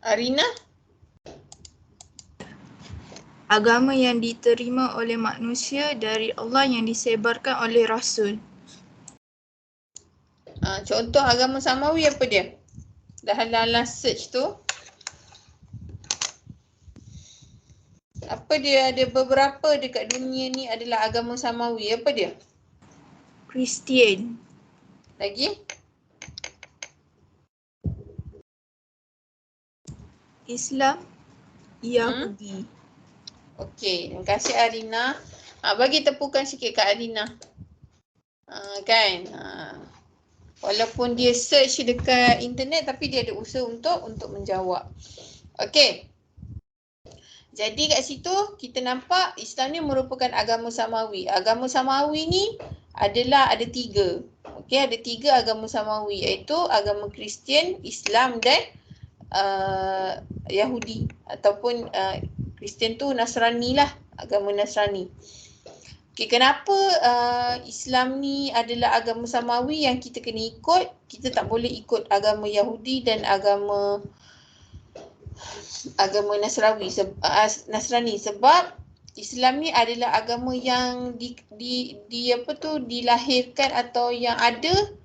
Arina? Agama yang diterima oleh manusia dari Allah yang disebarkan oleh Rasul. Contoh agama samawi apa dia? Dah halang search tu. Apa dia, ada beberapa dekat dunia ni adalah agama samawi. Apa dia? Kristian. Lagi? Islam. Yahudi. Okey, terima kasih Arina. Bagi tepukan sikit kat Arina. Kan? Walaupun dia search dekat internet tapi dia ada usaha untuk menjawab. Okey. Jadi kat situ kita nampak Islam ni merupakan agama samawi. Agama samawi ni adalah ada 3. Okey, ada 3 agama samawi, iaitu agama Kristian, Islam dan Yahudi ataupun Kristian tu Nasrani lah, agama Nasrani. Okay, kenapa Islam ni adalah agama samawi yang kita kena ikut? Kita tak boleh ikut agama Yahudi dan agama Nasrani sebab Islam ni adalah agama yang dilahirkan atau yang ada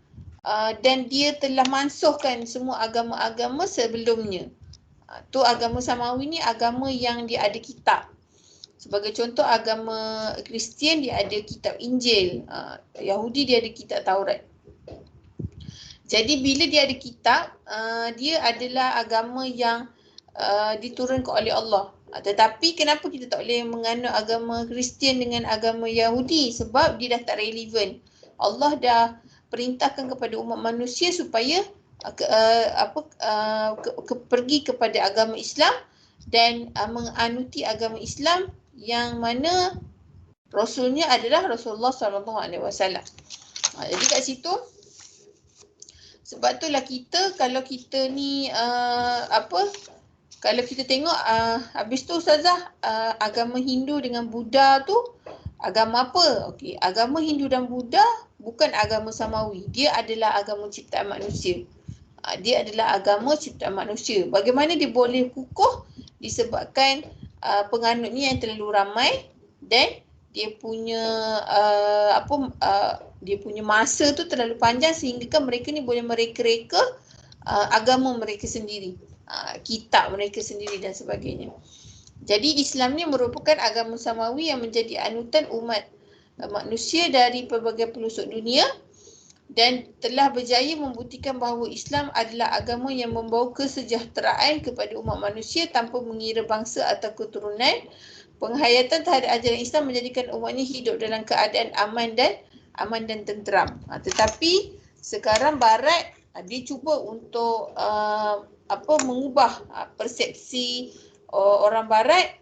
dan dia telah mansuhkan semua agama-agama sebelumnya. Tu agama samawi ni agama yang dia ada kitab. Sebagai contoh agama Kristian dia ada kitab Injil, Yahudi dia ada kitab Taurat. Jadi bila dia ada kitab, dia adalah agama yang diturunkan oleh Allah. Tetapi kenapa kita tak boleh menganut agama Kristian dengan agama Yahudi? Sebab dia dah tak relevan. Allah dah perintahkan kepada umat manusia supaya pergi kepada agama Islam dan menganuti agama Islam yang mana Rasulnya adalah Rasulullah SAW. Jadi kat situ, sebab itulah kita, kalau kita ni kalau kita tengok habis tu Ustazah, agama Hindu dengan Buddha tu agama apa? Okey, agama Hindu dan Buddha bukan agama samawi. Dia adalah agama ciptaan manusia. Dia adalah agama ciptaan manusia. Bagaimana dia boleh kukuh? Disebabkan penganutnya yang terlalu ramai dan dia punya dia punya masa tu terlalu panjang sehingga kan mereka ni boleh mereka-reka agama mereka sendiri, kitab mereka sendiri dan sebagainya. Jadi Islam ni merupakan agama samawi yang menjadi anutan umat manusia dari pelbagai pelosok dunia dan telah berjaya membuktikan bahawa Islam adalah agama yang membawa kesejahteraan kepada umat manusia tanpa mengira bangsa atau keturunan. Penghayatan terhadap ajaran Islam menjadikan umatnya hidup dalam keadaan aman dan tenteram. Tetapi sekarang Barat dia cuba untuk mengubah persepsi orang Barat,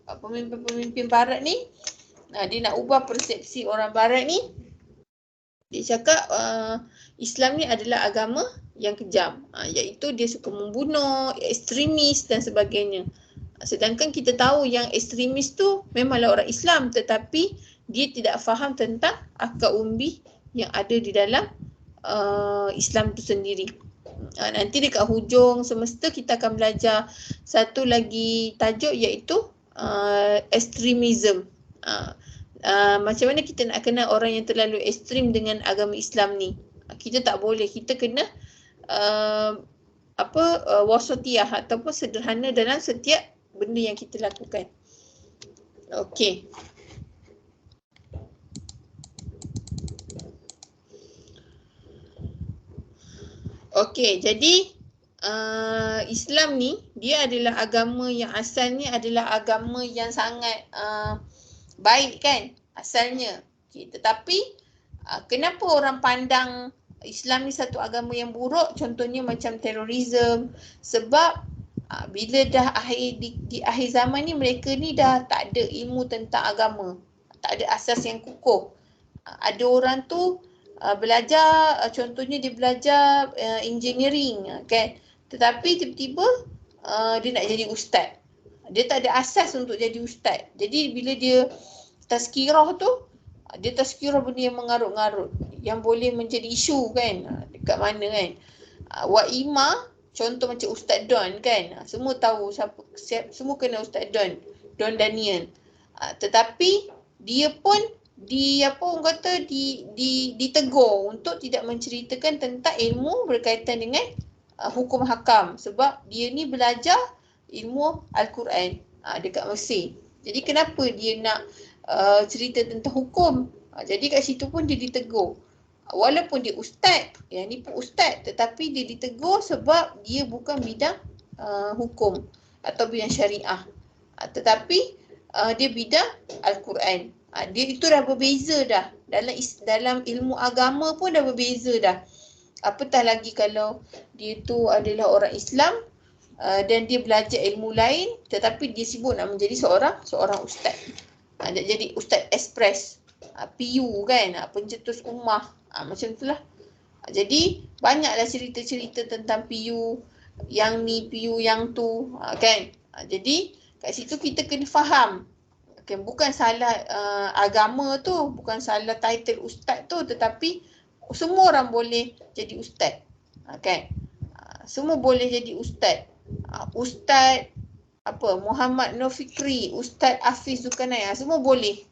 pemimpin-pemimpin Barat ni. Dia nak ubah persepsi orang Barat ni. Dia cakap Islam ni adalah agama yang kejam, iaitu dia suka membunuh, ekstremis dan sebagainya. Sedangkan kita tahu yang ekstremis tu memanglah orang Islam, tetapi dia tidak faham tentang akar umbi yang ada di dalam Islam tu sendiri. Nanti dekat hujung semester kita akan belajar satu lagi tajuk, iaitu ekstremism. Macam mana kita nak kenal orang yang terlalu ekstrim dengan agama Islam ni? Kita tak boleh, kita kena wasatiyah ataupun sederhana dalam setiap benda yang kita lakukan. Okey. Okey, jadi Islam ni dia adalah agama yang asalnya adalah agama yang sangat baik kan asalnya. Okay, tetapi kenapa orang pandang Islam ni satu agama yang buruk? Contohnya macam terorisme. Sebab bila dah di akhir zaman ni, mereka ni dah tak ada ilmu tentang agama, tak ada asas yang kukuh. Ada orang tu belajar, contohnya dia belajar engineering kan, tetapi tiba-tiba dia nak jadi ustaz. Dia tak ada asas untuk jadi ustaz. Jadi bila dia tazkirah tu, dia tazkirah benda yang mengarut-ngarut, yang boleh menjadi isu kan, dekat mana kan. Waimah, contoh macam Ustaz Don kan, semua tahu semua kenal Ustaz Don Daniel. Tetapi dia pun ditegur untuk tidak menceritakan tentang ilmu berkaitan dengan hukum hakam, sebab dia ni belajar ilmu Al-Quran dekat Mesir. Jadi kenapa dia nak cerita tentang hukum? Jadi kat situ pun dia ditegur. Walaupun dia ustaz, yang ni pun ustaz, tetapi dia ditegur sebab dia bukan bidang hukum atau bidang syariah. Tetapi dia bidang Al-Quran. Dia itu dah berbeza dah. Dalam ilmu agama pun dah berbeza dah. Apatah lagi kalau dia tu adalah orang Islam dan dia belajar ilmu lain, tetapi dia sibuk nak menjadi seorang ustaz. Jadi ustaz express, PU kan, pencetus ummah, macam itulah. Jadi banyaklah cerita-cerita tentang PU yang ni, PU yang tu kan. Jadi kat situ kita kena faham, okay, bukan salah agama tu, bukan salah title ustaz tu, tetapi semua orang boleh jadi ustaz kan. Semua boleh jadi ustaz. Ustaz Muhammad Nur Fikri, Ustaz Hafiz Zulkarnain, semua boleh.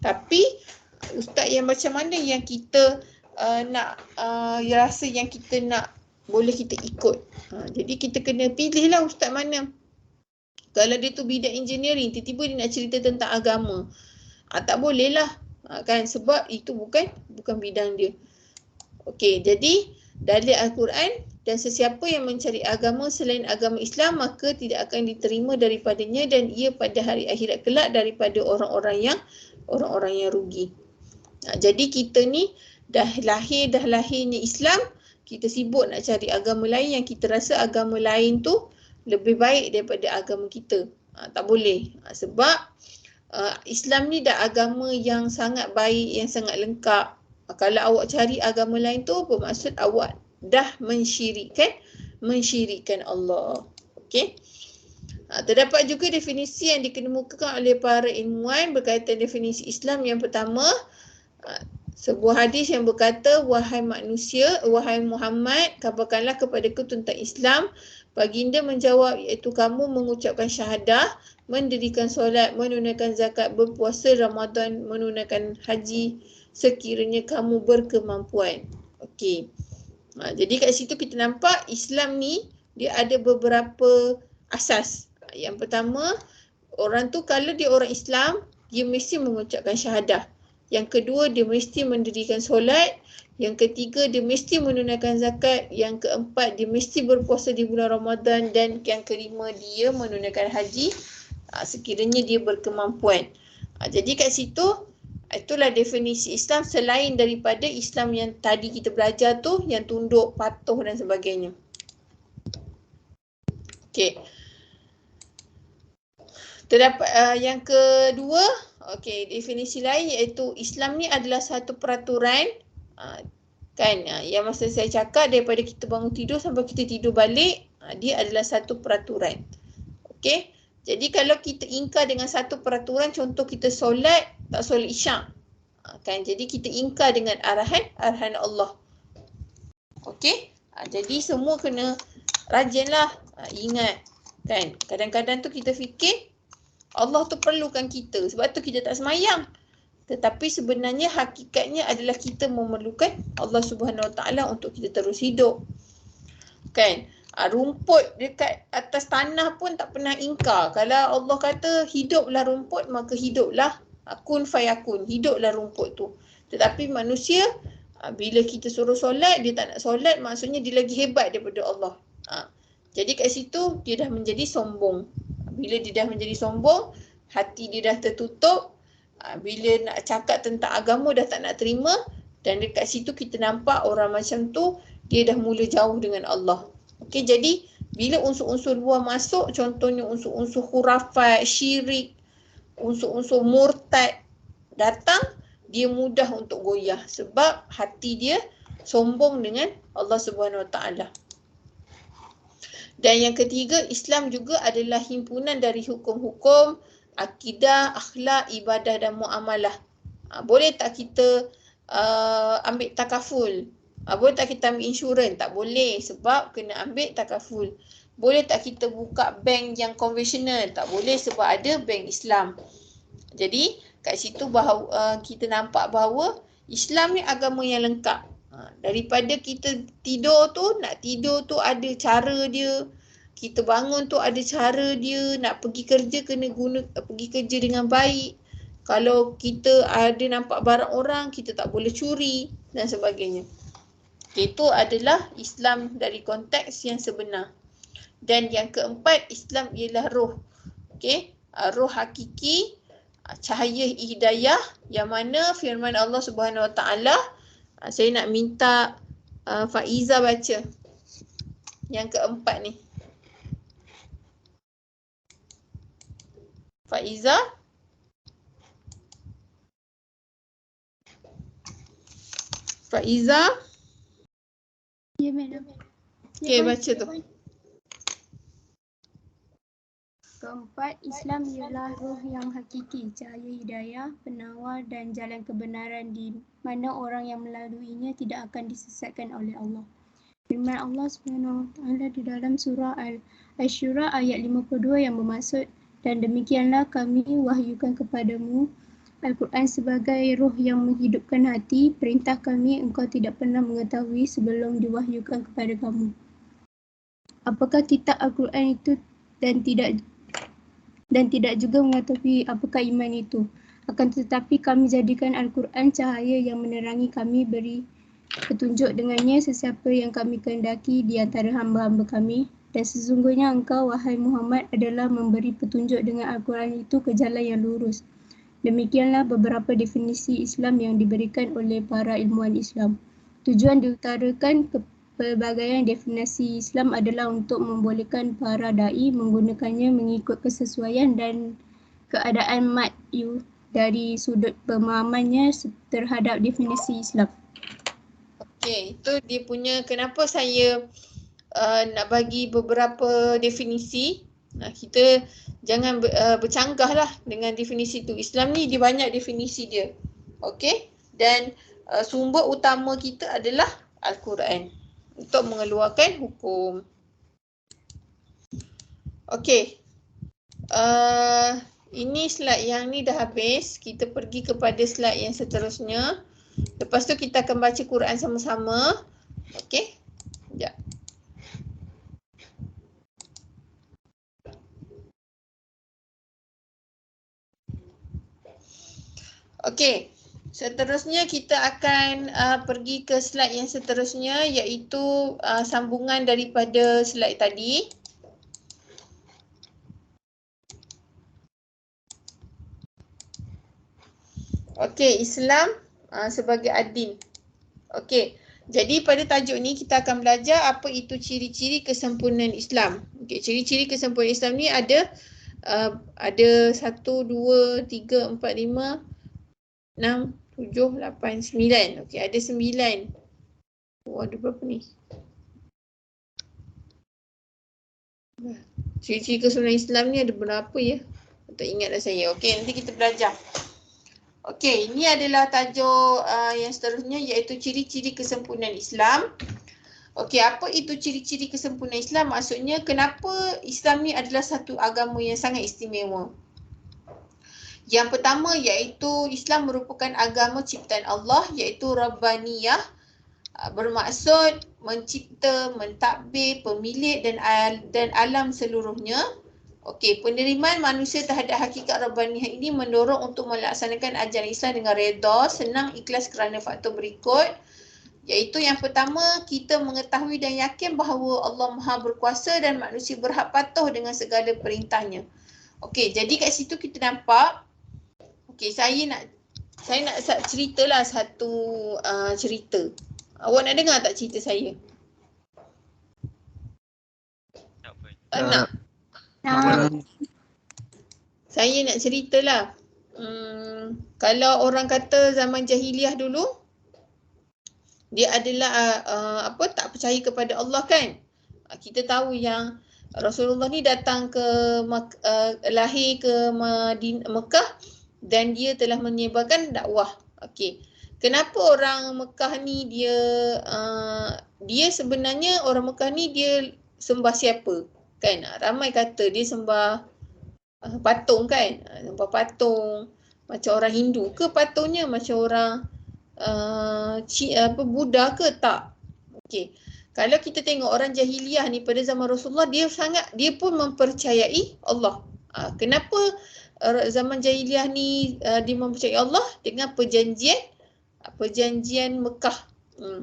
Tapi ustaz yang macam mana yang kita nak rasa yang kita nak boleh kita ikut. Jadi kita kena pilihlah ustaz mana. Kalau dia tu bidang engineering, tiba-tiba dia nak cerita tentang agama, tak boleh lah kan, sebab itu bukan bidang dia. Okey, jadi dalil Al-Quran, dan sesiapa yang mencari agama selain agama Islam, maka tidak akan diterima daripadanya, dan ia pada hari akhirat kelak daripada orang-orang yang rugi. Jadi kita ni dah lahirnya Islam, kita sibuk nak cari agama lain yang kita rasa agama lain tu lebih baik daripada agama kita. Tak boleh. Sebab Islam ni dah agama yang sangat baik, yang sangat lengkap. Kalau awak cari agama lain tu, bermaksud awak dah mensyirikkan Allah. Okey. Terdapat juga definisi yang dikemukakan oleh para ilmuwan berkaitan definisi Islam. Yang pertama, sebuah hadis yang berkata, wahai manusia, wahai Muhammad, kabarkanlah kepadaku tentang Islam. Baginda menjawab, iaitu kamu mengucapkan syahadah, mendirikan solat, menunaikan zakat, berpuasa Ramadan, menunaikan haji sekiranya kamu berkemampuan. Okey. Jadi kat situ kita nampak Islam ni dia ada beberapa asas. Yang pertama, orang tu kalau dia orang Islam, dia mesti mengucapkan syahadah. Yang kedua, dia mesti mendirikan solat. Yang ketiga, dia mesti menunaikan zakat. Yang keempat, dia mesti berpuasa di bulan Ramadan. Dan yang kelima, dia menunaikan haji sekiranya dia berkemampuan. Jadi kat situ, itulah definisi Islam selain daripada Islam yang tadi kita belajar tu, yang tunduk, patuh dan sebagainya. Okey. Terdapat yang kedua, okey, definisi lain iaitu Islam ni adalah satu peraturan kan, yang masa saya cakap daripada kita bangun tidur sampai kita tidur balik, dia adalah satu peraturan. Okey. Jadi kalau kita ingkar dengan satu peraturan, contoh kita solat, tak solat isyak. Kan, jadi kita ingkar dengan arahan Allah. Okey. Jadi semua kena rajinlah ingat kan. Kadang-kadang tu kita fikir Allah tu perlukan kita, sebab tu kita tak semayang. Tetapi sebenarnya hakikatnya adalah kita memerlukan Allah Subhanahu Wa Taala untuk kita terus hidup. Kan? Rumput dekat atas tanah pun tak pernah ingkar. Kalau Allah kata hiduplah rumput, maka hiduplah, kun fayakun, hiduplah rumput tu. Tetapi manusia, bila kita suruh solat, dia tak nak solat, maksudnya dia lagi hebat daripada Allah. Jadi kat situ dia dah menjadi sombong. Bila dia dah menjadi sombong, hati dia dah tertutup. Bila nak cakap tentang agama dah tak nak terima. Dan dekat situ kita nampak orang macam tu, dia dah mula jauh dengan Allah. Okey, jadi bila unsur-unsur luar masuk, contohnya unsur-unsur khurafat, syirik, unsur-unsur murtad datang, dia mudah untuk goyah sebab hati dia sombong dengan Allah Subhanahu Wa Taala. Dan yang ketiga, Islam juga adalah himpunan dari hukum-hukum, akidah, akhlak, ibadah dan muamalah. Boleh tak kita ambil takaful. Boleh tak kita ambil insurans? Tak boleh sebab kena ambil takaful. Boleh tak kita buka bank yang konvensional? Tak boleh sebab ada bank Islam. Jadi kat situ bahawa kita nampak bahawa Islam ni agama yang lengkap. Daripada kita tidur tu, nak tidur tu ada cara dia. Kita bangun tu ada cara dia. Nak pergi kerja kena pergi kerja dengan baik. Kalau kita ada nampak barang orang, kita tak boleh curi dan sebagainya. Itu adalah Islam dari konteks yang sebenar. Dan yang keempat, Islam ialah roh. Okey, roh hakiki, cahaya hidayah yang mana firman Allah Subhanahu Wa Taala. Saya nak minta Faiza baca yang keempat ni. Faiza. Faiza. Ya, madam. Okey, baca tu. Keempat, Islam ialah roh yang hakiki, cahaya hidayah, penawar dan jalan kebenaran di mana orang yang melaluinya tidak akan disesatkan oleh Allah. Firman Allah SWT di dalam surah Al-Syura ayat 52 yang bermaksud, dan demikianlah kami wahyukan kepadamu Al-Quran sebagai roh yang menghidupkan hati, perintah kami engkau tidak pernah mengetahui sebelum diwahyukan kepada kamu. Apakah kitab Al-Quran itu dan tidak juga mengetahui apakah iman itu. Akan tetapi kami jadikan Al-Quran cahaya yang menerangi, kami beri petunjuk dengannya sesiapa yang kami kehendaki di antara hamba-hamba kami. Dan sesungguhnya engkau, wahai Muhammad, adalah memberi petunjuk dengan Al-Quran itu ke jalan yang lurus. Demikianlah beberapa definisi Islam yang diberikan oleh para ilmuwan Islam. Tujuan diutarakan pelbagaian definisi Islam adalah untuk membolehkan para da'i menggunakannya mengikut kesesuaian dan keadaan mad'u dari sudut pemahamannya terhadap definisi Islam. Okey, itu dia punya kenapa saya nak bagi beberapa definisi. Kita jangan bercanggah lah dengan definisi tu. Islam ni dia banyak definisi dia. Okey, dan sumber utama kita adalah Al-Quran untuk mengeluarkan hukum. Okey, ini slide yang ni dah habis. Kita pergi kepada slide yang seterusnya. Lepas tu kita akan baca Quran sama-sama. Okey, sekejap. Okey, seterusnya kita akan pergi ke slide yang seterusnya, iaitu sambungan daripada slide tadi. Okey, Islam sebagai adil. Okey, jadi pada tajuk ni kita akan belajar apa itu ciri-ciri kesempurnaan Islam. Okey, ciri-ciri kesempurnaan Islam ni ada 1, 2, 3, 4, 5, 6, 7, 8, 9. Okey, ada 9. Ada berapa ni? Ciri-ciri kesempurnaan Islam ni ada berapa ya? Tak ingat dah saya. Okey, nanti kita belajar. Okey, ini adalah tajuk yang seterusnya, iaitu ciri-ciri kesempurnaan Islam. Okey, apa itu ciri-ciri kesempurnaan Islam? Maksudnya kenapa Islam ni adalah satu agama yang sangat istimewa. Yang pertama iaitu Islam merupakan agama ciptaan Allah, iaitu Rabbaniyah, bermaksud mencipta, mentadbir, pemilik dan alam seluruhnya. Okey, penerimaan manusia terhadap hakikat Rabbaniyah ini mendorong untuk melaksanakan ajaran Islam dengan redha, senang, ikhlas kerana faktor berikut. Iaitu yang pertama, kita mengetahui dan yakin bahawa Allah Maha berkuasa dan manusia berhak patuh dengan segala perintahnya. Okey, jadi kat situ kita nampak. Okey, saya nak ceritalah satu cerita. Awak nak dengar tak cerita saya? Tak nak? Saya nak ceritalah. Kalau orang kata zaman jahiliah dulu, dia adalah tak percaya kepada Allah kan? Kita tahu yang Rasulullah ni datang ke lahir ke Mekah dan dia telah menyebarkan dakwah. Okey. kenapa orang Mekah ni dia sebenarnya orang Mekah ni dia sembah siapa? Kan ramai kata dia sembah patung kan? Sembah patung macam orang Hindu ke patungnya macam orang Buddha ke tak? Okey. Kalau kita tengok orang jahiliah ni pada zaman Rasulullah dia pun mempercayai Allah. Kenapa zaman jahiliah ni dia mempercayai Allah dengan perjanjian Mekah.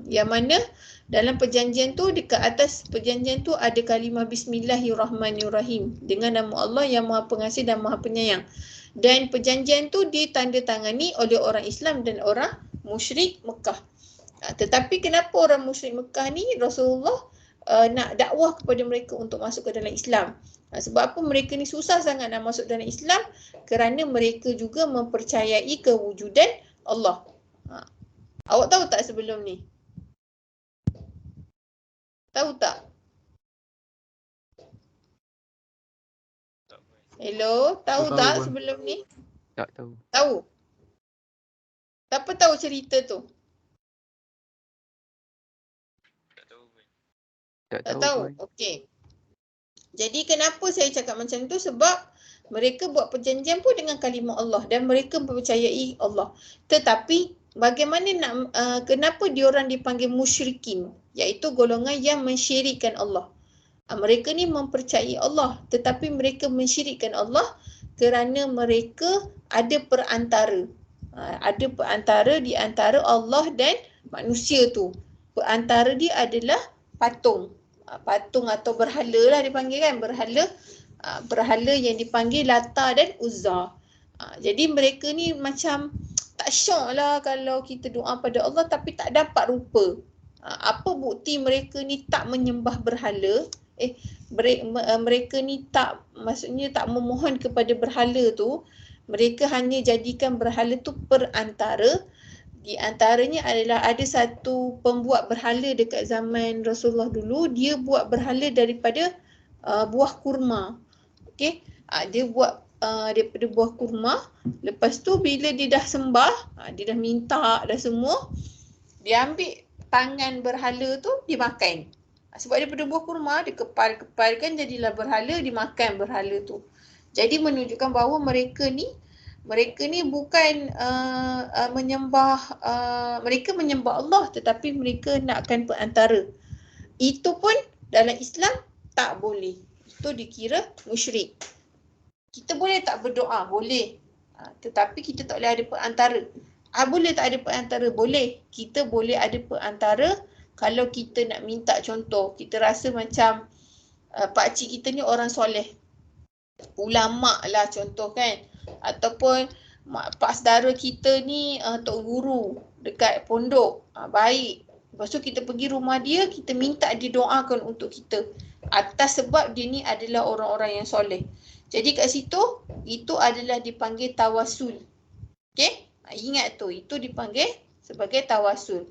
Yang mana dalam perjanjian tu dekat atas perjanjian tu ada kalimah Bismillahirrahmanirrahim dengan nama Allah yang Maha Pengasih dan Maha Penyayang. Dan perjanjian tu ditandatangani oleh orang Islam dan orang musyrik Mekah. Tetapi kenapa orang musyrik Mekah ni Rasulullah nak dakwah kepada mereka untuk masuk ke dalam Islam? Sebab apa mereka ni susah sangat nak masuk dalam Islam? Kerana mereka juga mempercayai kewujudan Allah. Awak tahu tak sebelum ni? Tahu tak? Hello, tahu tak sebelum ni? Tak tahu. Tahu? Siapa tahu cerita tu? Tak tahu. Okey. Jadi kenapa saya cakap macam tu? Sebab mereka buat perjanjian pun dengan kalimah Allah dan mereka mempercayai Allah. Tetapi bagaimana kenapa diorang dipanggil musyrikin? Iaitu golongan yang mensyirikkan Allah. Mereka ni mempercayai Allah tetapi mereka mensyirikkan Allah kerana mereka ada perantara. Ada perantara di antara Allah dan manusia tu. Perantara dia adalah patung. Patung atau berhala lah dipanggil kan. Berhala yang dipanggil Lata dan Uzza. Jadi mereka ni macam tak syok lah kalau kita doa pada Allah tapi tak dapat rupa. Apa bukti mereka ni tak menyembah berhala? Mereka ni maksudnya tak memohon kepada berhala tu. Mereka hanya jadikan berhala tu perantara. Di antaranya adalah ada satu pembuat berhala dekat zaman Rasulullah dulu. Dia buat berhala daripada buah kurma. Okey, dia buat daripada buah kurma. Lepas tu bila dia dah sembah, dia dah minta dah semua, dia ambil tangan berhala tu dimakan. Sebab daripada buah kurma dia kepal-kepalkan jadilah berhala, dimakan berhala tu. Jadi menunjukkan bahawa mereka ni bukan menyembah mereka menyembah Allah tetapi mereka nakkan perantara. Itu pun dalam Islam tak boleh. Itu dikira musyrik. Kita boleh tak berdoa? Boleh. Tetapi kita tak boleh ada perantara. Boleh tak ada perantara? Boleh. Kita boleh ada perantara kalau kita nak minta contoh. Kita rasa macam pakcik kita ni orang soleh. Ulama lah contoh kan. Ataupun pak saudara kita ni tok guru dekat pondok. Baik. Lepas tu kita pergi rumah dia, kita minta dia doakan untuk kita. Atas sebab dia ni adalah orang-orang yang soleh. Jadi kat situ, itu adalah dipanggil tawasul. Okey? Ingat tu, itu dipanggil sebagai tawasul.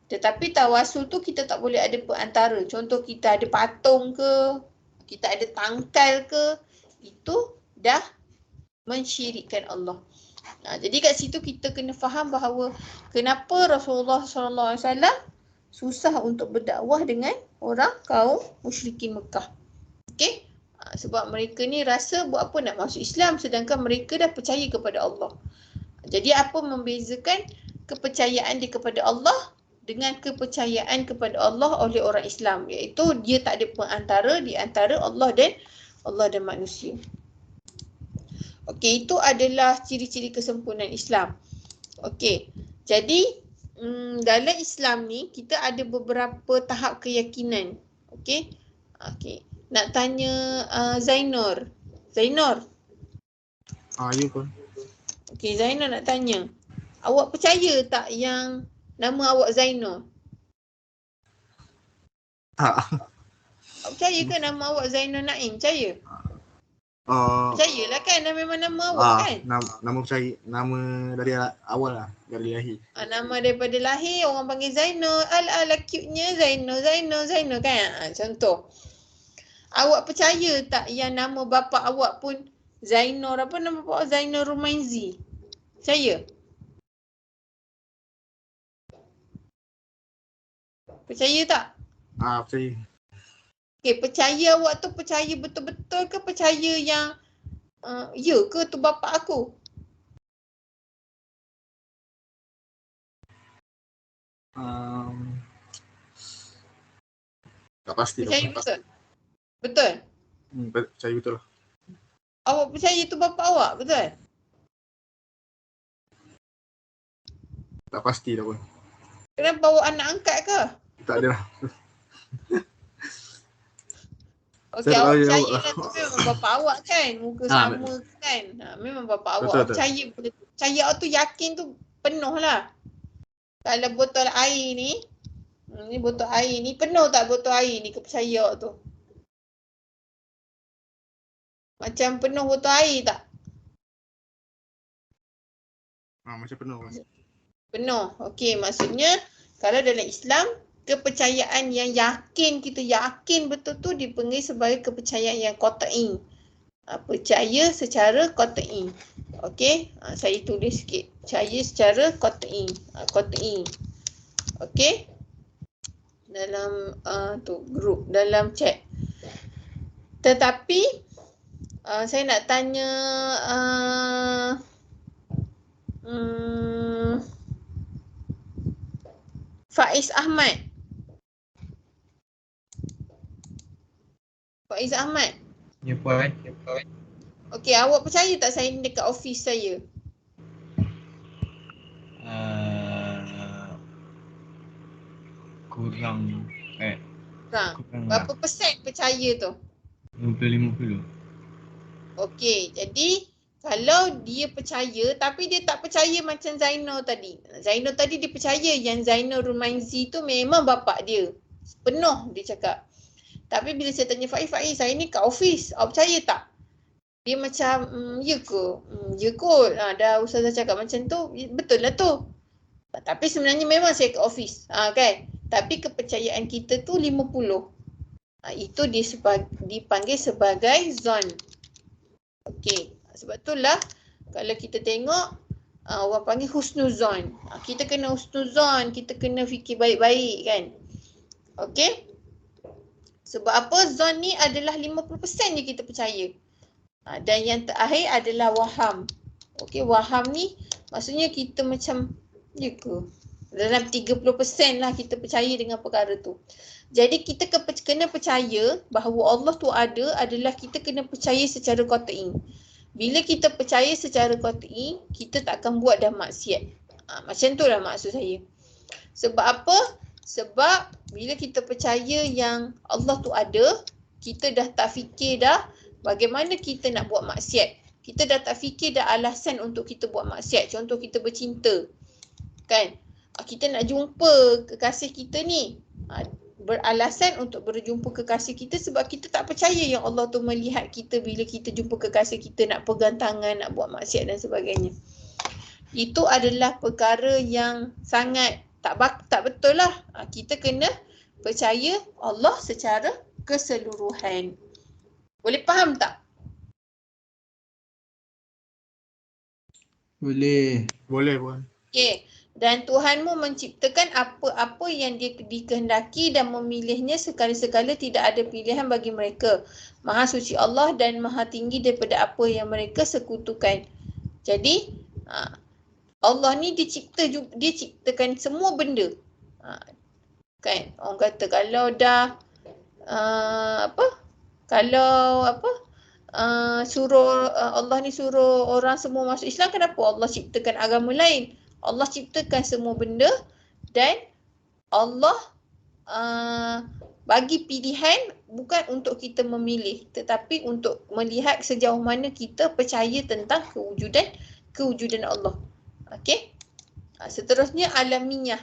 Tetapi tawasul tu kita tak boleh ada perantara. Contoh kita ada patung ke, kita ada tangkal ke, itu dah mensyirikkan Allah. Jadi kat situ kita kena faham bahawa kenapa Rasulullah SAW susah untuk berdakwah dengan orang kaum musyrikin Mekah. Okey? Sebab mereka ni rasa buat apa nak masuk Islam sedangkan mereka dah percaya kepada Allah. Jadi apa membezakan kepercayaan dia kepada Allah dengan kepercayaan kepada Allah oleh orang Islam? Iaitu dia tak ada perantara di antara Allah dan manusia. Okey, itu adalah ciri-ciri kesempurnaan Islam. Okey, jadi dalam Islam ni kita ada beberapa tahap keyakinan. Okey. Okey. Nak tanya Zainur. Zainur. Ya pun. Okey, Zainur nak tanya. Awak percaya tak yang nama awak Zainur? Awak percaya ke nama awak Zainur Naim? Percaya? Percayalah kan, memang nama awak kan? Nama percaya, nama dari awal lah, dari lahir. Nama daripada lahir orang panggil Zainur. Ala cute-nya Zainur kan? Contoh. Awak percaya tak yang nama bapa awak pun Zainur, apa nama bapa awak? Zainur Rumainzi. Percaya? Percaya tak? Percaya. Okay, percaya awak tu percaya betul-betul ke percaya yang ya ke tu bapa aku? Tak pasti Percaya lah. betul? Betul? Percaya betul lah. Awak percaya tu bapa awak, betul? Tak pasti dah pun. Kenapa awak anak angkat ke? Tak ada lah. Okey, Saya tak awak tahu percaya awak. lah tu memang bapa awak kan? Muka sama kan? Memang bapa awak. Betul, Awak betul. percaya benda tu. Percaya awak tu yakin tu penuh lah. Kalau botol air ni, ni botol air ni, penuh tak botol air ni kepercaya awak tu? Macam penuh botol air tak? Macam penuh kan. Penuh. Okey, maksudnya kalau dalam Islam, kepercayaan yang yakin, kita yakin betul tu dipanggil sebagai kepercayaan yang qat'i. Percaya secara qat'i. Okey, saya tulis sikit. Percaya secara qat'i. Qat'i. Okey. Dalam tu grup, dalam chat. Tetapi saya nak tanya Faiz Ahmad. Faiz Ahmad. Ya puan. Okey, awak percaya tak saya ni dekat office saya? Kurang Berapa persen percaya tu? 50-50. Okey, jadi kalau dia percaya tapi dia tak percaya macam Zainal tadi. Zainal tadi dia percaya yang Zainal Rumainzi tu memang bapak dia. Penuh dia cakap. Tapi bila saya tanya Faiz, saya ni kat office. Awak percaya tak? Dia macam, ya ke? Ya kot. Dah Ustazah cakap macam tu, betul lah tu. Tapi sebenarnya memang saya kat office. Kan? Tapi kepercayaan kita tu 50. Itu dipanggil sebagai zon. Okey. Sebab itulah kalau kita tengok orang panggil husnuzon. Kita kena husnuzon, kita kena fikir baik-baik kan. Okey. Sebab apa? Zon ni adalah 50% je kita percaya. Dan yang terakhir adalah waham. Okey, waham ni maksudnya kita macam ya ke? Dalam 30% lah kita percaya dengan perkara tu. Jadi kita kena percaya bahawa Allah tu ada adalah kita kena percaya secara qat'i. Bila kita percaya secara qat'i, kita tak akan buat dah maksiat. Macam tu lah maksud saya. Sebab apa? Sebab bila kita percaya yang Allah tu ada, kita dah tak fikir dah bagaimana kita nak buat maksiat. Kita dah tak fikir dah alasan untuk kita buat maksiat. Contoh kita bercinta. Kan? Kita nak jumpa kekasih kita ni. Beralasan untuk berjumpa kekasih kita sebab kita tak percaya yang Allah tu melihat kita bila kita jumpa kekasih kita nak pegang tangan, nak buat maksiat dan sebagainya. Itu adalah perkara yang sangat tak betul lah. Kita kena percaya Allah secara keseluruhan. Boleh faham tak? Boleh. Boleh pun. Okey. Dan Tuhanmu menciptakan apa-apa yang dia dikehendaki dan memilihnya sekali-sekala tidak ada pilihan bagi mereka. Maha suci Allah dan maha tinggi daripada apa yang mereka sekutukan. Jadi Allah ni dia ciptakan semua benda. Kan? Orang kata kalau dah suruh Allah ni suruh orang semua masuk Islam, kenapa Allah ciptakan agama lain? Allah ciptakan semua benda dan Allah bagi pilihan bukan untuk kita memilih tetapi untuk melihat sejauh mana kita percaya tentang kewujudan Allah. Okey. Seterusnya alamiah.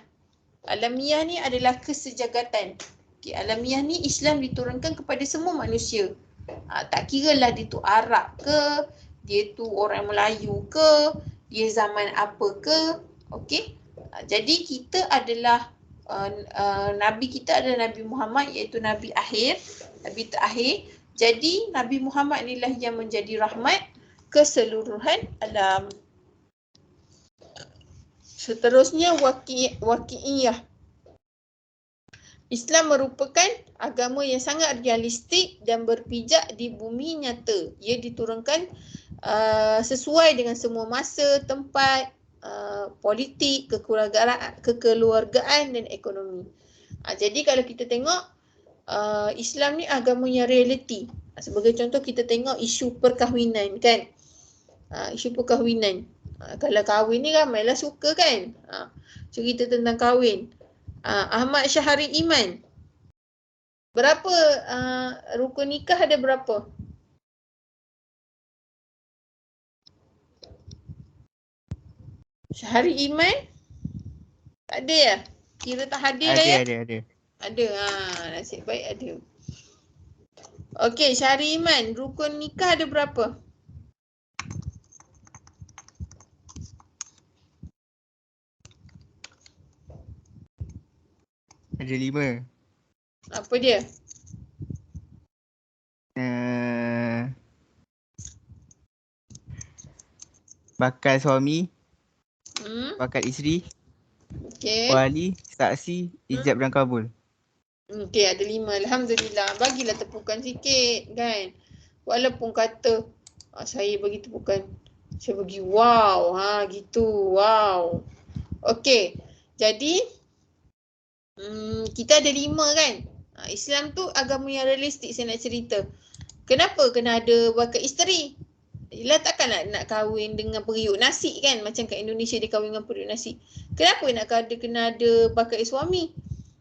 Alamiah ni adalah kesejagatan. Okey, alamiah ni Islam diturunkan kepada semua manusia. Tak kira lah dia tu Arab ke, dia tu orang Melayu ke, dia zaman apa ke. Okey. Jadi kita adalah Nabi kita adalah Nabi Muhammad iaitu Nabi akhir, Nabi terakhir. Jadi Nabi Muhammad inilah yang menjadi rahmat keseluruhan alam. Seterusnya waqi'iyah. Islam merupakan agama yang sangat realistik dan berpijak di bumi nyata. Ia diturunkan sesuai dengan semua masa, tempat, politik, kekeluargaan dan ekonomi. Jadi kalau kita tengok Islam ni agama yang realiti. Sebagai contoh kita tengok isu perkahwinan kan. Isu perkahwinan. Kalau kahwin ni ramailah suka kan. Cerita tentang kahwin. Ahmad Syahari Iman. Berapa rukun nikah ada berapa? Syahari Iman? Tak ada ya? Kira tak hadir lah ya? Ada. Ada. Nasib baik ada. Okey, Syahari Iman, rukun nikah ada berapa? Ada 5. Apa dia? Bakal suami, bakal isteri, wali, saksi, ijab dan kabul. Okey, ada 5. Alhamdulillah. Bagilah tepukan sikit kan. Walaupun kata saya bagi tepukan. Saya bagi wow. Gitu. Wow. Okey. Jadi kita ada 5 kan. Islam tu agama yang realistik saya nak cerita. Kenapa kena ada bakal isteri? Yelah takkan nak kahwin dengan periuk nasi kan. Macam kat Indonesia dia kahwin dengan periuk nasi. Kenapa kena ada bakal suami?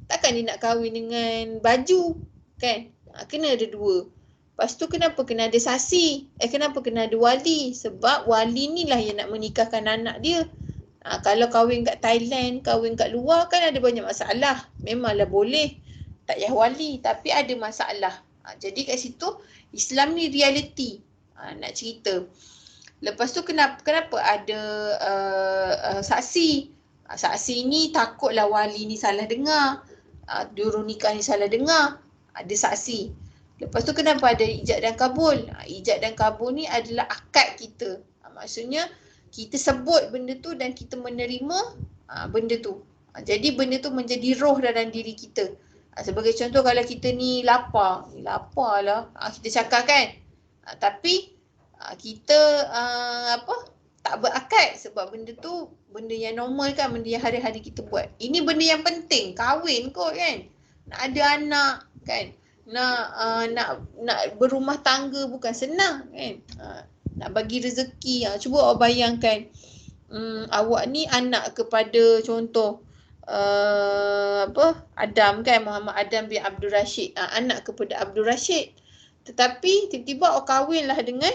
Takkan dia nak kahwin dengan baju kan. Kena ada 2. Lepas tu kenapa kena ada saksi? Kenapa kena ada wali? Sebab wali ni lah yang nak menikahkan anak dia. Kalau kahwin kat Thailand, kahwin kat luar kan ada banyak masalah. Memanglah boleh. Tak payah wali tapi ada masalah. Jadi kat situ Islam ni reality. Nak cerita. Lepas tu kenapa ada saksi? Saksi ni takutlah wali ni salah dengar. Juru nikah ni salah dengar. Ada saksi. Lepas tu kenapa ada ijab dan kabul? Ijab dan kabul ni adalah akad kita. Maksudnya kita sebut benda tu dan kita menerima benda tu. Jadi benda tu menjadi roh dalam diri kita. Sebagai contoh kalau kita ni lapar lah. Kita cakap kan. Tapi kita tak berakad sebab benda tu benda yang normal kan, benda yang hari-hari kita buat. Ini benda yang penting, kahwin kot kan. Nak ada anak kan. Nak berumah tangga bukan senang kan. Nak bagi rezeki. Cuba awak bayangkan awak ni anak kepada contoh Adam kan, Muhammad Adam bin Abdul Rashid. Anak kepada Abdul Rashid. Tetapi tiba-tiba awak kahwin lah dengan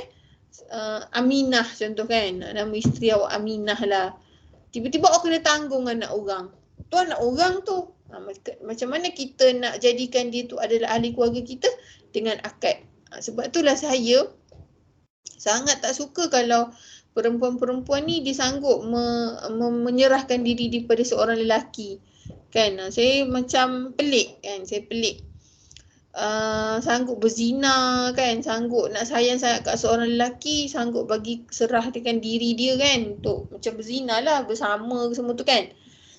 Aminah contoh kan. Nama isteri awak Aminah lah. Tiba-tiba awak kena tanggung anak orang. Tu anak orang tu. Macam mana kita nak jadikan dia tu adalah ahli keluarga kita? Dengan akad. Sebab itulah saya sangat tak suka kalau perempuan-perempuan ni dia sanggup menyerahkan diri daripada seorang lelaki. Kan, saya macam pelik kan, sanggup berzina kan, sanggup nak sayang sangat kat seorang lelaki, sanggup bagi serah dengan diri dia kan untuk macam berzina lah bersama semua tu kan.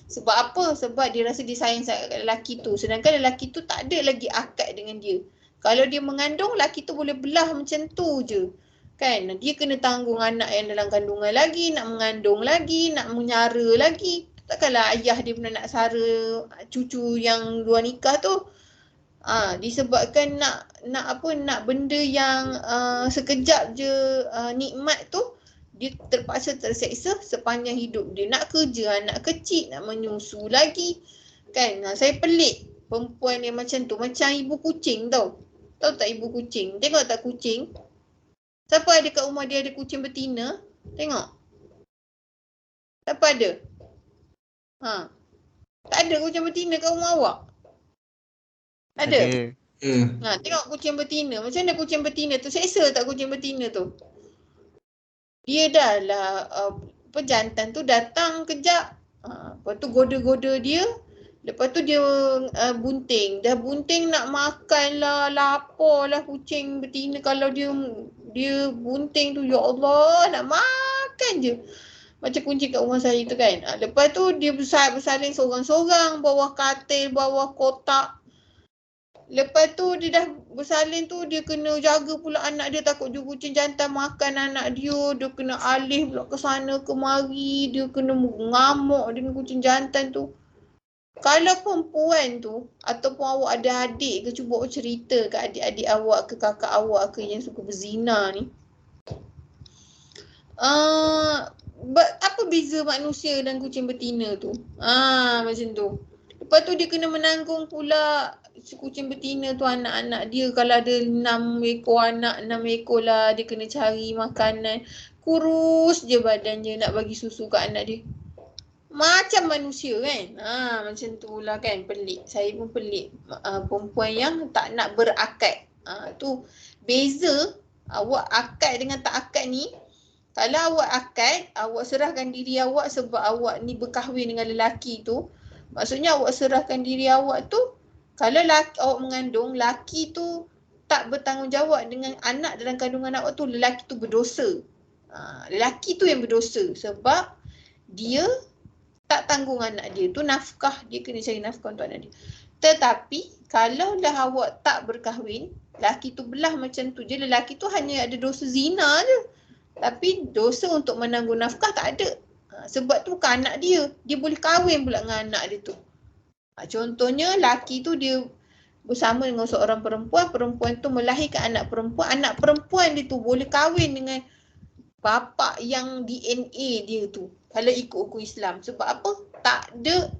Sebab apa? Sebab dia rasa dia sayang sangat kat lelaki tu, sedangkan lelaki tu tak ada lagi akad dengan dia. Kalau dia mengandung, lelaki tu boleh belah macam tu je kan. Dia kena tanggung anak yang dalam kandungan lagi, nak mengandung lagi, nak menyara lagi. Takkanlah ayah dia pernah nak sara cucu yang luar nikah tu. Disebabkan nak benda yang sekejap je nikmat tu, dia terpaksa terseksa sepanjang hidup dia. Nak kerja, anak kecil, nak menyusu lagi kan. Saya pelik perempuan yang macam tu, macam ibu kucing tau. Tahu tak ibu kucing? Tengok tak kucing? Siapa ada kat rumah dia ada kucing betina? Tengok. Siapa ada? Tak ada kucing betina kat rumah awak? Ada? Tengok kucing betina. Macam mana kucing betina tu? Seksa tak kucing betina tu? Dia dah lah jantan tu datang kejap. Lepas tu goda-goda dia. Lepas tu dia bunting. Dah bunting nak makan lah, lapar lah kucing betina. Kalau dia bunting tu, ya Allah, nak makan je. Macam kucing kat rumah saya tu kan. Lepas tu dia bersalin seorang-seorang bawah katil, bawah kotak. Lepas tu dia dah bersalin tu dia kena jaga pula anak dia, takut juga kucing jantan makan anak dia. Dia kena alih pula ke sana kemari, dia kena mengamuk dengan kucing jantan tu. Kalau perempuan tu ataupun awak ada adik ke, cuba awak cerita ke adik-adik awak ke kakak awak ke yang suka berzina ni. Apa beza manusia dan kucing betina tu? Macam tu. Lepas tu dia kena menanggung pula si kucing betina tu anak-anak dia. Kalau ada 6 ekor anak, 6 ekor lah dia kena cari makanan. Kurus je badannya nak bagi susu kat anak dia. Macam manusia kan. Macam tu lah kan. Pelik. Saya pun pelik. Perempuan yang tak nak berakad. Tu beza awak akad dengan tak akad ni. Kalau awak akad, awak serahkan diri awak sebab awak ni berkahwin dengan lelaki tu. Maksudnya awak serahkan diri awak tu. Kalau awak mengandung, lelaki tu tak bertanggungjawab dengan anak dalam kandungan awak tu. Lelaki tu berdosa. Lelaki tu yang berdosa sebab dia tak tanggung anak dia. Tu nafkah, dia kena cari nafkah untuk anak dia. Tetapi kalau dah awak tak berkahwin, lelaki tu belah macam tu je. Lelaki tu hanya ada dosa zina je. Tapi dosa untuk menanggung nafkah tak ada. Sebab tu bukan anak dia. Dia boleh kahwin pula dengan anak dia tu. Contohnya lelaki tu dia bersama dengan seorang perempuan. Perempuan tu melahirkan anak perempuan. Anak perempuan dia tu boleh kahwin dengan bapa yang DNA dia tu. Kalau ikut hukum Islam. Sebab apa? Tak ada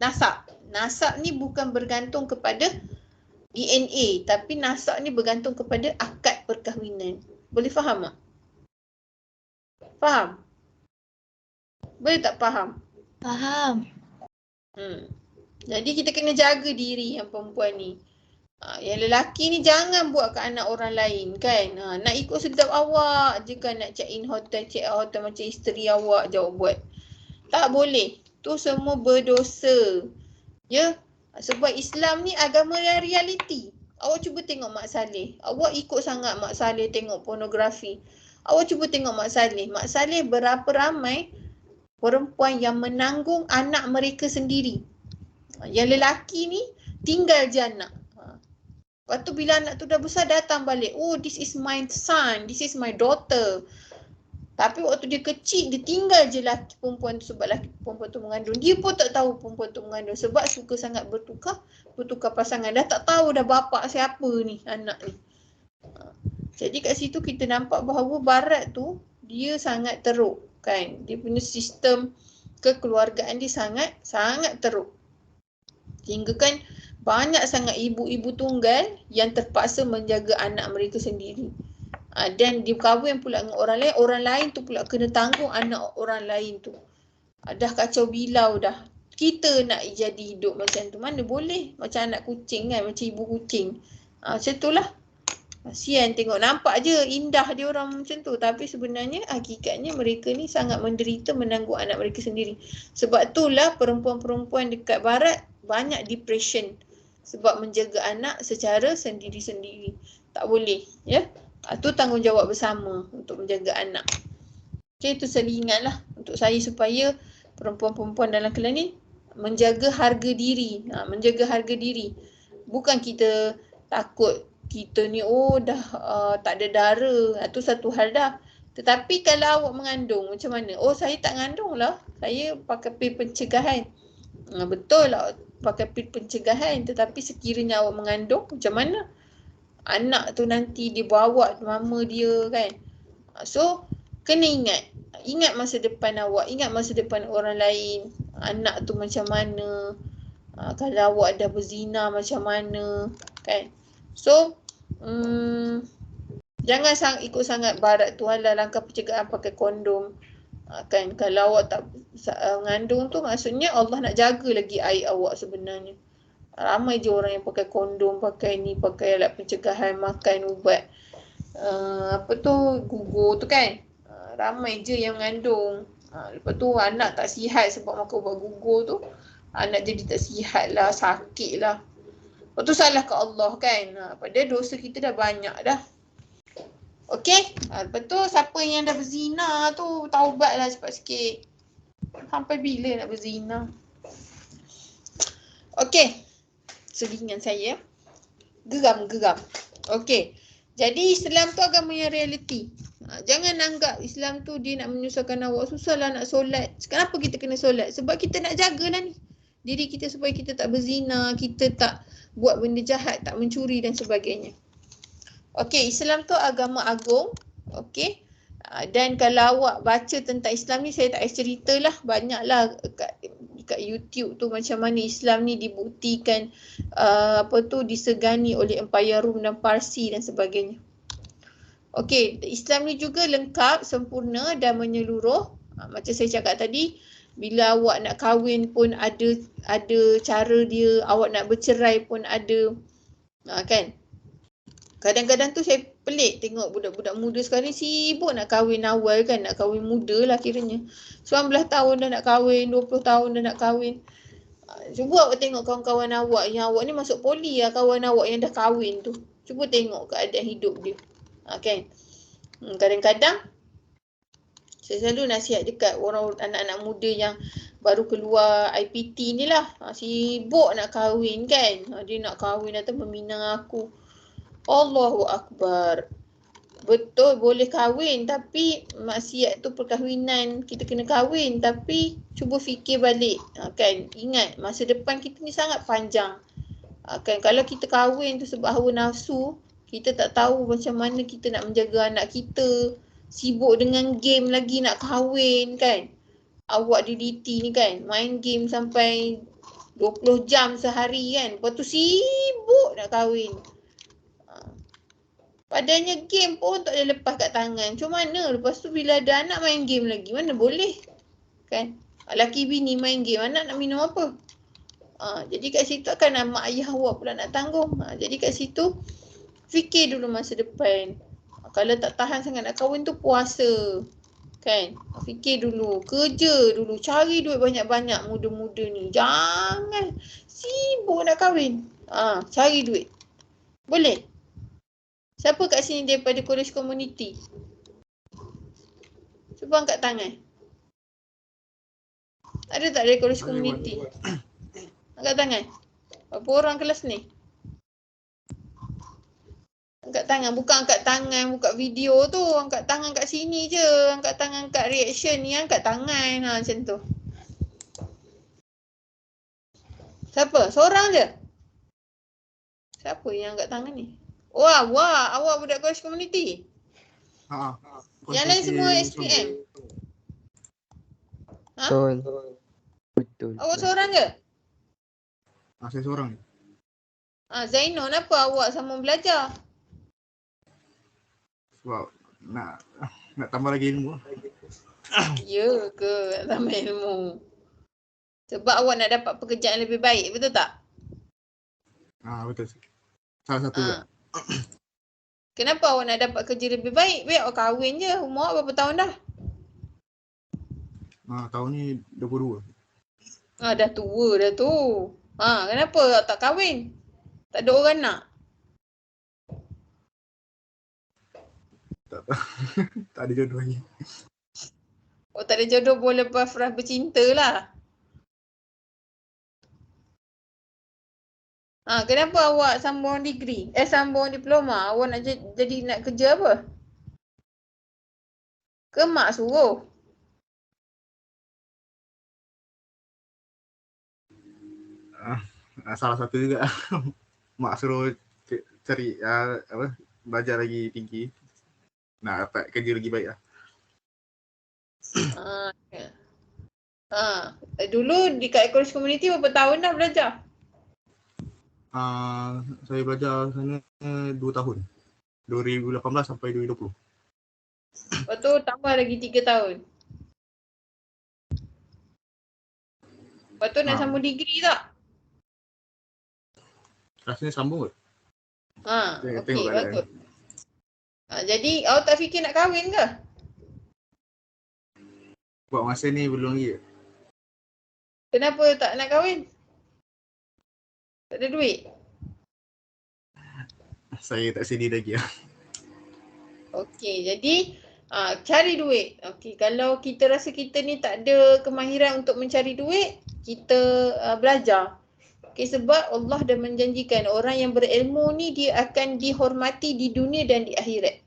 nasab. Nasab ni bukan bergantung kepada DNA. Tapi nasab ni bergantung kepada akad perkahwinan. Boleh faham tak? Faham? Boleh tak faham? Faham. Jadi kita kena jaga diri yang perempuan ni. Yang lelaki ni jangan buat ke anak orang lain kan. Nak ikut sedap awak je kan, nak check in hotel, check out hotel macam isteri awak je awak buat. Tak boleh. Tu semua berdosa. Ya. Sebab Islam ni agama yang realiti. Awak cuba tengok Mak Saleh. Awak ikut sangat Mak Saleh tengok pornografi. Awak cuba tengok Mak Saleh. Mak Saleh berapa ramai perempuan yang menanggung anak mereka sendiri. Yang lelaki ni tinggal je anak. Lepas tu bila anak tu dah besar datang balik. Oh, this is my son, this is my daughter. Tapi waktu dia kecil, dia tinggal je lelaki perempuan tu sebab lelaki perempuan tu mengandung. Dia pun tak tahu perempuan tu mengandung sebab suka sangat bertukar pasangan. Dah tak tahu dah bapa siapa ni anak ni. Jadi kat situ kita nampak bahawa barat tu dia sangat teruk kan. Dia punya sistem kekeluargaan dia sangat teruk. Sehingga kan banyak sangat ibu-ibu tunggal yang terpaksa menjaga anak mereka sendiri. Dan dia kahwin pula dengan orang lain tu pula kena tanggung anak orang lain tu. Dah kacau bilau dah. Kita nak jadi hidup macam tu, mana boleh. Macam anak kucing kan, macam ibu kucing. Macam tu lah. Kasihan tengok, nampak je indah dia orang macam tu. Tapi sebenarnya hakikatnya mereka ni sangat menderita menanggung anak mereka sendiri. Sebab itulah perempuan-perempuan dekat barat banyak depression. Sebab menjaga anak secara sendiri-sendiri. Tak boleh, ya. Itu tanggungjawab bersama untuk menjaga anak. Okay, itu saya ingatlah untuk saya supaya perempuan-perempuan dalam kelas ni menjaga harga diri. Menjaga harga diri. Bukan kita takut kita ni dah tak ada darah. Itu satu hal dah. Tetapi kalau awak mengandung macam mana? Saya tak mengandung lah. Saya pakai pil pencegahan. Betul lah pakai pil pencegahan. Tetapi sekiranya awak mengandung macam mana? Anak tu nanti dia bawa mama dia kan. So kena ingat masa depan awak, ingat masa depan orang lain. Anak tu macam mana, kalau awak dah berzina macam mana kan. So jangan ikut sangat barat tu. Alah, langkah pencegahan pakai kondom kan. Kalau awak tak mengandung tu maksudnya Allah nak jaga lagi aib awak sebenarnya. Ramai je orang yang pakai kondom, pakai alat pencegahan, makan ubat gugur tu kan. Ramai je yang mengandung. Lepas tu anak tak sihat sebab makan ubat gugur tu. Anak jadi tak sihat lah, sakit lah. Lepas tu salah ke Allah kan. Padahal dosa kita dah banyak dah. Okey. Lepas tu siapa yang dah berzina tu, taubatlah cepat sikit. Sampai bila nak berzina? Okey. Selingan saya. Geram. Okey. Jadi Islam tu agama yang realiti. Jangan anggap Islam tu dia nak menyusahkan awak. Susahlah nak solat. Kenapa kita kena solat? Sebab kita nak jagalah ni diri kita supaya kita tak berzina, kita tak buat benda jahat, tak mencuri dan sebagainya. Okey, Islam tu agama agung. Okey. Dan kalau awak baca tentang Islam ni, saya tak ceritalah, banyaklah kat YouTube tu macam mana Islam ni dibuktikan disegani oleh Empayar Rom dan Parsi dan sebagainya. Okey, Islam ni juga lengkap, sempurna dan menyeluruh. Macam saya cakap tadi, bila awak nak kahwin pun ada cara dia, awak nak bercerai pun ada. Kan? Kadang-kadang tu saya pelik tengok budak-budak muda sekarang ni sibuk nak kahwin awal kan, nak kahwin muda lah kiranya. 19 tahun dah nak kahwin, 20 tahun dah nak kahwin. Cuba awak tengok kawan-kawan awak yang awak ni masuk poli lah, kawan awak yang dah kahwin tu. Cuba tengok keadaan hidup dia. Kan? Kadang-kadang saya selalu nasihat dekat orang anak-anak muda yang baru keluar IPT ni lah. Sibuk nak kahwin kan. Dia nak kahwin atau meminang aku. Allahu Akbar. Betul boleh kahwin tapi maksiat tu perkahwinan. Kita kena kahwin tapi cuba fikir balik. Kan, ingat masa depan kita ni sangat panjang. Kan, kalau kita kahwin tu sebab hawa nafsu, kita tak tahu macam mana kita nak menjaga anak kita. Sibuk dengan game lagi nak kahwin kan. Awak DDT ni kan, main game sampai 20 jam sehari kan. Lepas tu sibuk nak kahwin. Padahal game pun tak boleh lepas kat tangan. Macam mana? Lepas tu bila ada anak main game lagi. Mana boleh? Kan? Laki bini main game. Anak nak minum apa? Jadi kat situ kan mak ayah awak pula nak tanggung. Jadi kat situ fikir dulu masa depan. Kalau tak tahan sangat nak kahwin tu puasa. Kan? Fikir dulu. Kerja dulu. Cari duit banyak-banyak muda-muda ni. Jangan sibuk nak kahwin. Cari duit. Boleh? Siapa kat sini daripada college community? Cuba angkat tangan. Ada tak dari college community? Angkat tangan. Berapa orang kelas ni? Angkat tangan. Bukan angkat tangan buka video tu. Angkat tangan kat sini je. Angkat tangan kat reaction ni. Angkat tangan. Macam tu. Siapa? Seorang je? Siapa yang angkat tangan ni? Wah. Awak budak college community? Yang lain semua SPM? Betul. Awak seorang je? Saya seorang. Zainul, kenapa awak sambung belajar? Sebab nak tambah lagi ilmu. Ya ke nak tambah ilmu? Sebab awak nak dapat pekerjaan lebih baik, betul tak? Betul. Salah satu juga. Kenapa awak nak dapat kerja lebih baik? Biar awak kahwin je. Umur awak berapa tahun dah? Tahun ni 22. Dah tua dah tu. Kenapa awak tak kahwin? Tak ada orang nak? Tak ada jodoh lagi. Oh, tak ada jodoh pun lepas Farah bercinta lah. Kenapa awak sambung degree? Sambung diploma? Awak nak jadi nak kerja apa? Ke mak suruh? Salah satu juga. Mak suruh cari belajar lagi tinggi. Nak dapat kerja lagi baik lah. Dulu di kat college community berapa tahun dah belajar? Saya belajar sana 2 tahun. 2018 sampai 2020. Lepas tu tambah lagi 3 tahun. Lepas tu nak sambung degree tak? Rasanya sambung kot. Okey, bagus. Jadi awak tak fikir nak kahwin ke? Buat masa ni belum lagi. Kenapa tak nak kahwin? Tak ada duit? Saya tak sedia lagi lah. Okey, jadi cari duit. Okey, kalau kita rasa kita ni tak ada kemahiran untuk mencari duit, kita belajar. Okay, sebab Allah dah menjanjikan orang yang berilmu ni dia akan dihormati di dunia dan di akhirat.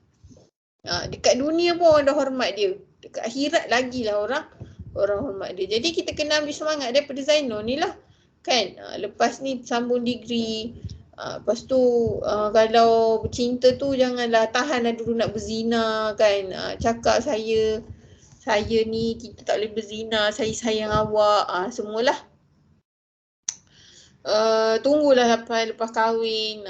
Dekat dunia pun orang dah hormat dia. Dekat akhirat lagilah orang hormat dia. Jadi kita kena ambil semangat daripada Zainul ni lah. Kan? Lepas ni sambung degree. Lepas tu kalau bercinta tu janganlah tahan dulu nak berzina kan. Cakap saya ni kita tak boleh berzina, saya sayang awak. Semualah. Tunggulah lepas kahwin.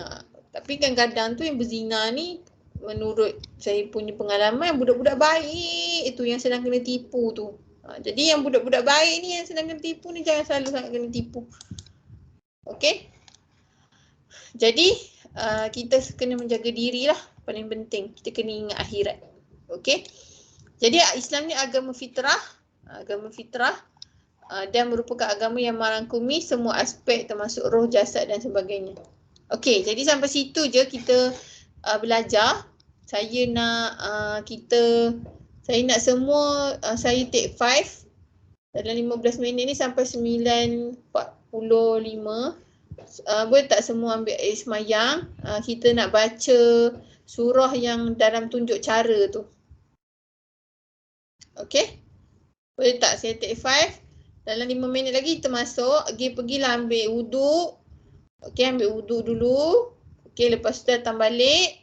Tapi kadang-kadang tu yang berzina ni menurut saya punya pengalaman budak-budak baik itu yang sedang kena tipu tu. Jadi yang budak-budak baik ni yang sedang kena tipu ni jangan selalu sangat kena tipu. Okey. Jadi kita kena menjaga diri lah paling penting. Kita kena ingat akhirat. Okey. Jadi Islam ni agama fitrah. Dan merupakan agama yang merangkumi semua aspek termasuk roh, jasad dan sebagainya. Okey, jadi sampai situ je kita belajar. Saya nak semua saya take 5 dalam 15 minit ni sampai 9.45. Boleh tak semua ambil air semayang? Kita nak baca surah yang dalam tunjuk cara tu. Okey? Boleh tak saya take 5? Dalam 5 minit lagi kita masuk. Pergilah ambil wuduk. Okey, ambil wuduk dulu. Okey, lepas tu datang balik.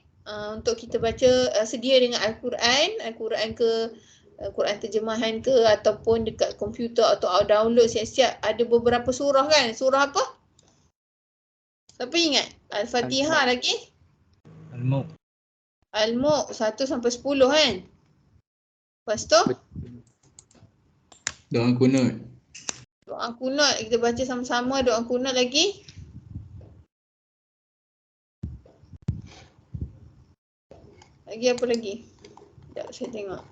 Untuk kita baca, sedia dengan Al-Quran. Al-Quran ke, Quran terjemahan ke, ataupun dekat komputer atau download siap-siap. Ada beberapa surah kan? Surah apa? Siapa ingat? Al-Fatihah lagi? Al-Mulk. Al-Mulk 1 sampai 10 kan? Lepas tu? Doa kunut. Doa kunut. Kita baca sama-sama doa kunut lagi. Lagi apa lagi? Sekejap saya tengok.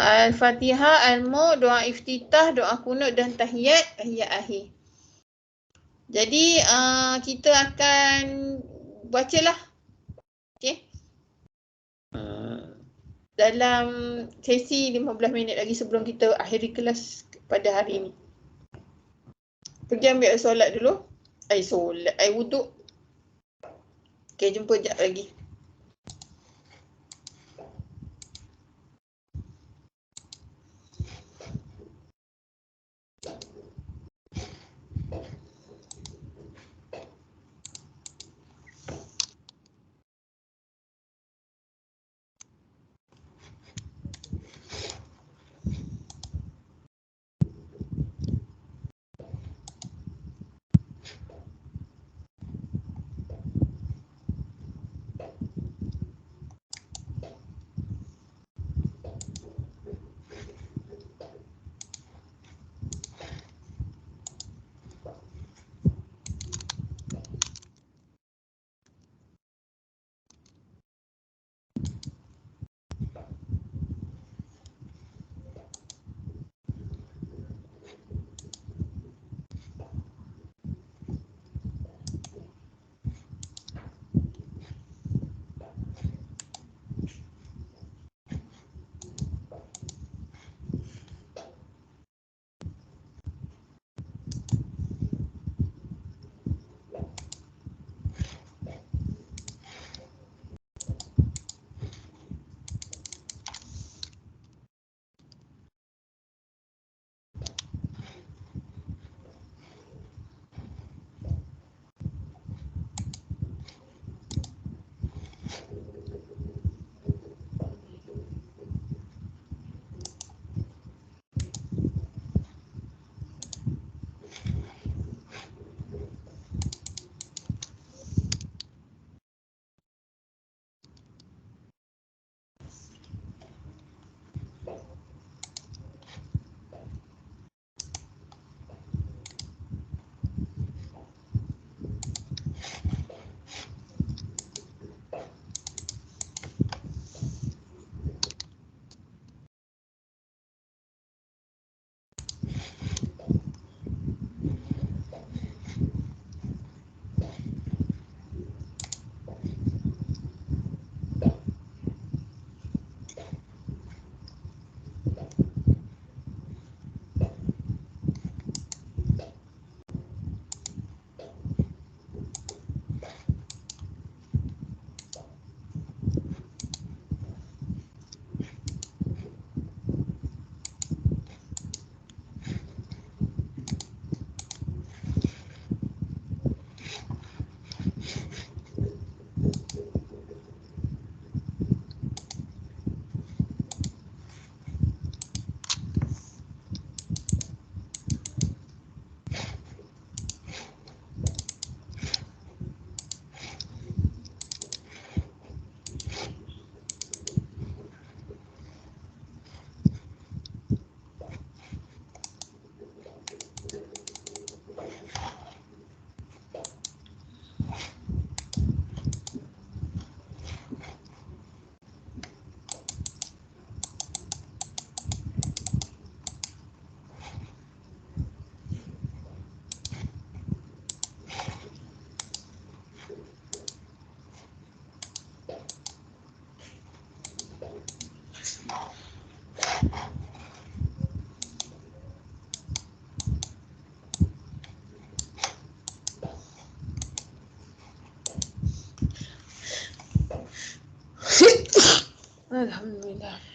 Al-Fatihah, Al-Mulk, doa iftitah, doa kunut dan tahiyat akhir. Jadi kita akan bacalah. Okey. Dalam sesi 15 minit lagi sebelum kita akhiri kelas pada hari ini. Pergi ambil solat dulu. Air wuduk. Okey, jumpa sekejap lagi. Alhamdulillah.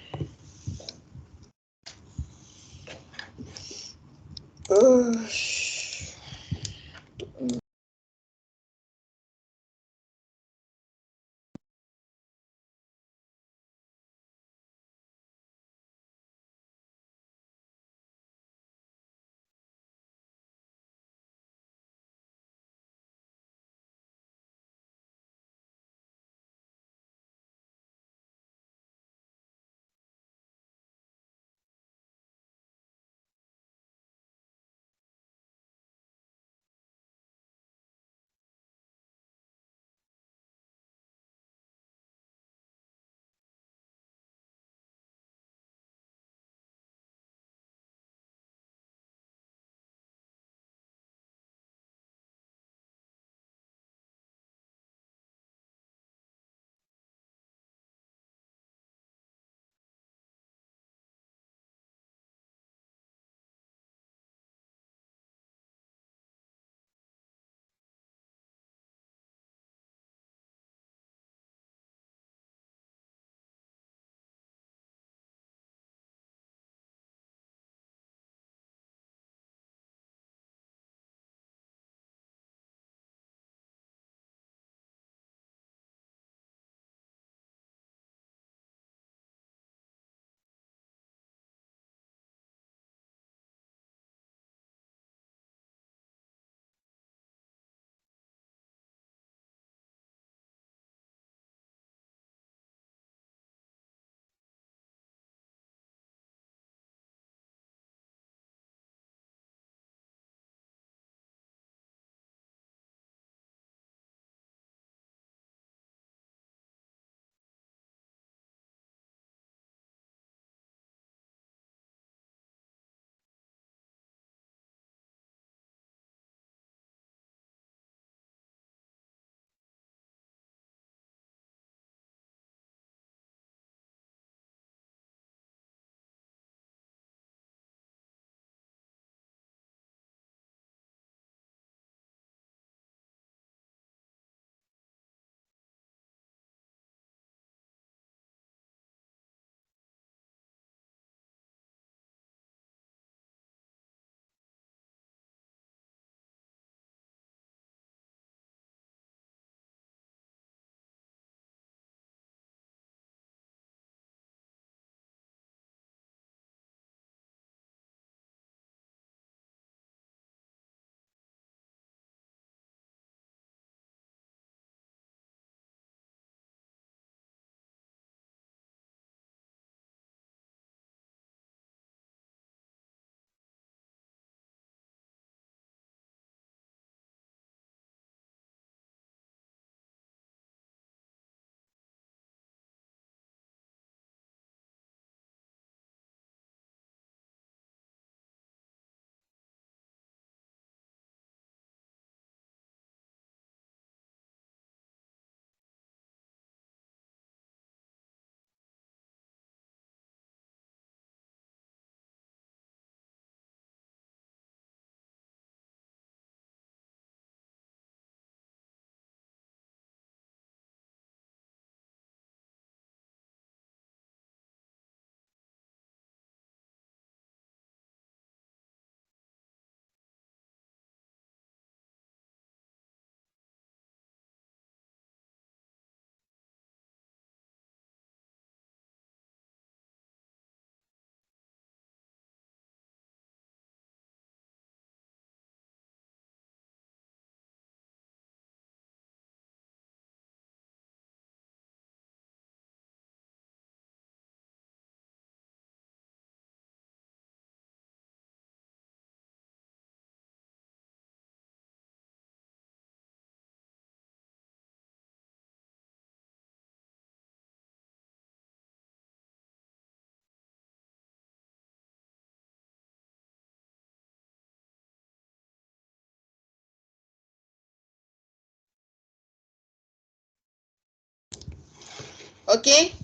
Okey.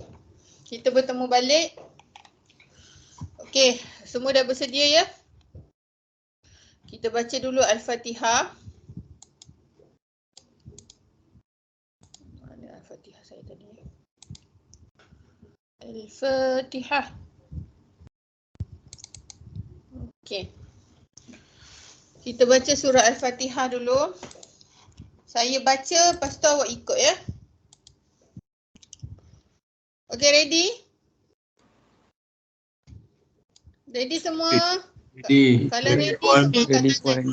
Kita bertemu balik. Okey, semua dah bersedia ya? Kita baca dulu Al-Fatihah. Mana Al-Fatihah saya tadi? Al-Fatihah. Okey. Kita baca surah Al-Fatihah dulu. Saya baca, lepas tu awak ikut ya. Okey, ready? Ready semua? Ready. Kalau ready, Puan. semua angkat Ready, tangan. Puan.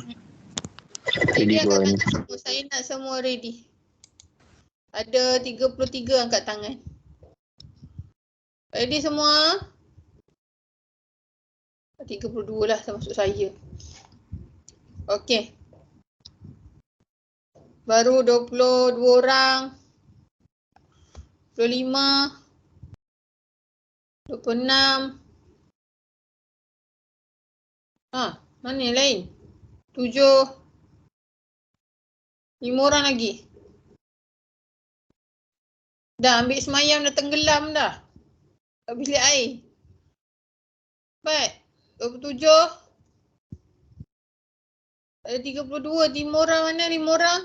Ready, angkat tangan semua. Saya nak semua ready. Ada 33 angkat tangan. Ready semua? 32 lah termasuk saya. Okey. Baru 22 orang. 25. 26. Mana yang lain? 7. 5 orang lagi. Dah ambil semayam, dah tenggelam dah. Kat bilik air. Baik. 27. Ada 32. 5 orang mana? 5 orang?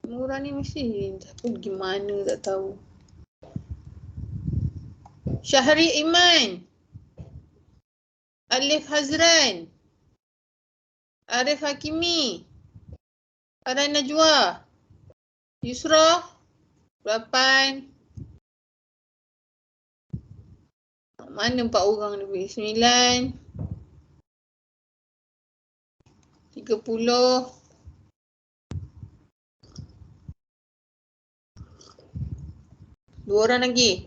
5 orang ni mesti pergi mana tak tahu. Syahri Iman. Alif Hazran. Arif Hakimi. Farah Najwa. Yusra. 8. Mana 4 orang lebih? 9. 30. 2 orang lagi.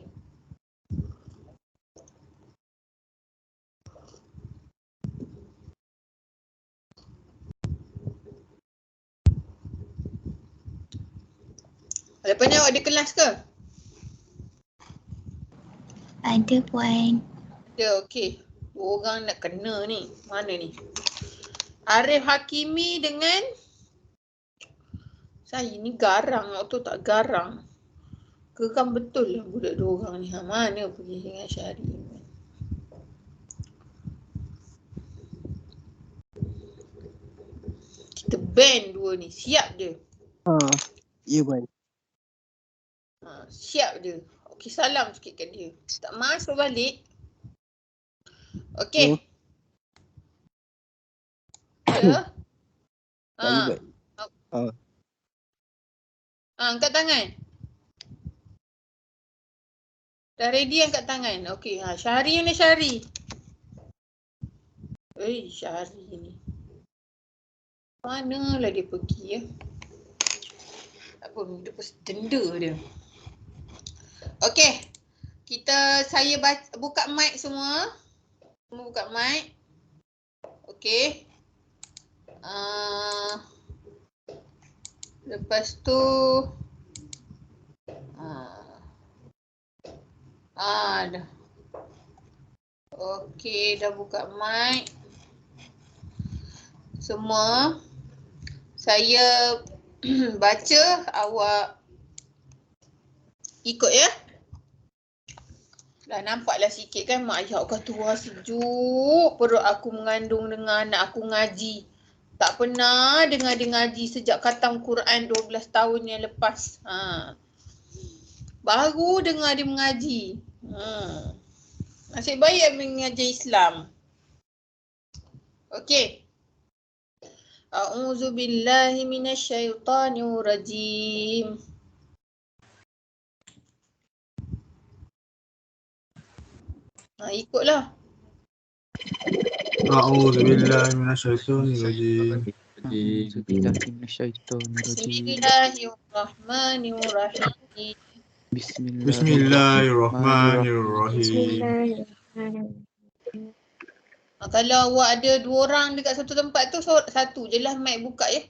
Lepas ni awak ada kelas ke? Ada Puan. Ada, okey. 2 orang nak kena ni. Mana ni? Arif Hakimi dengan saya ni garang, awak tu tak garang. Geram betul lah budak 2 orang ni. Mana pergi dengan Syahri? Kita ban 2 ni. Siap je. Ya, Puan. Siap je. Okey, salam sikit kat dia. Tak masuk balik. Okey. Ya. Balik, Puan. Angkat tangan. Dah ready angkat tangan. Okey, Syahri ni Syahri. Syahri ni. Manalah dia pergi ya. Apa dia pasti denda dia. Okey. Saya buka mic semua. Semua buka mic. Okey. Lepas tu dah. Okey, dah buka mic. Semua. Saya baca, awak ikut ya. Dah nampaklah sikit kan, mak ayah kau tua sejuk. Perut aku mengandung dengan anak aku ngaji. Tak pernah dengar dia ngaji sejak khatam Quran 12 tahun yang lepas. Baru dengar dia mengaji. Nasib baik mengajar Islam. Okey. A'udzu billahi minasyaitonir rajim. Ikutlah. A'udzu billahi minasyaitonir rajim. Bismillahirrahmanirrahim. Bismillahirrahmanirrahim. Kalau awak ada 2 orang dekat satu tempat tu, satu je lah mic buka ya.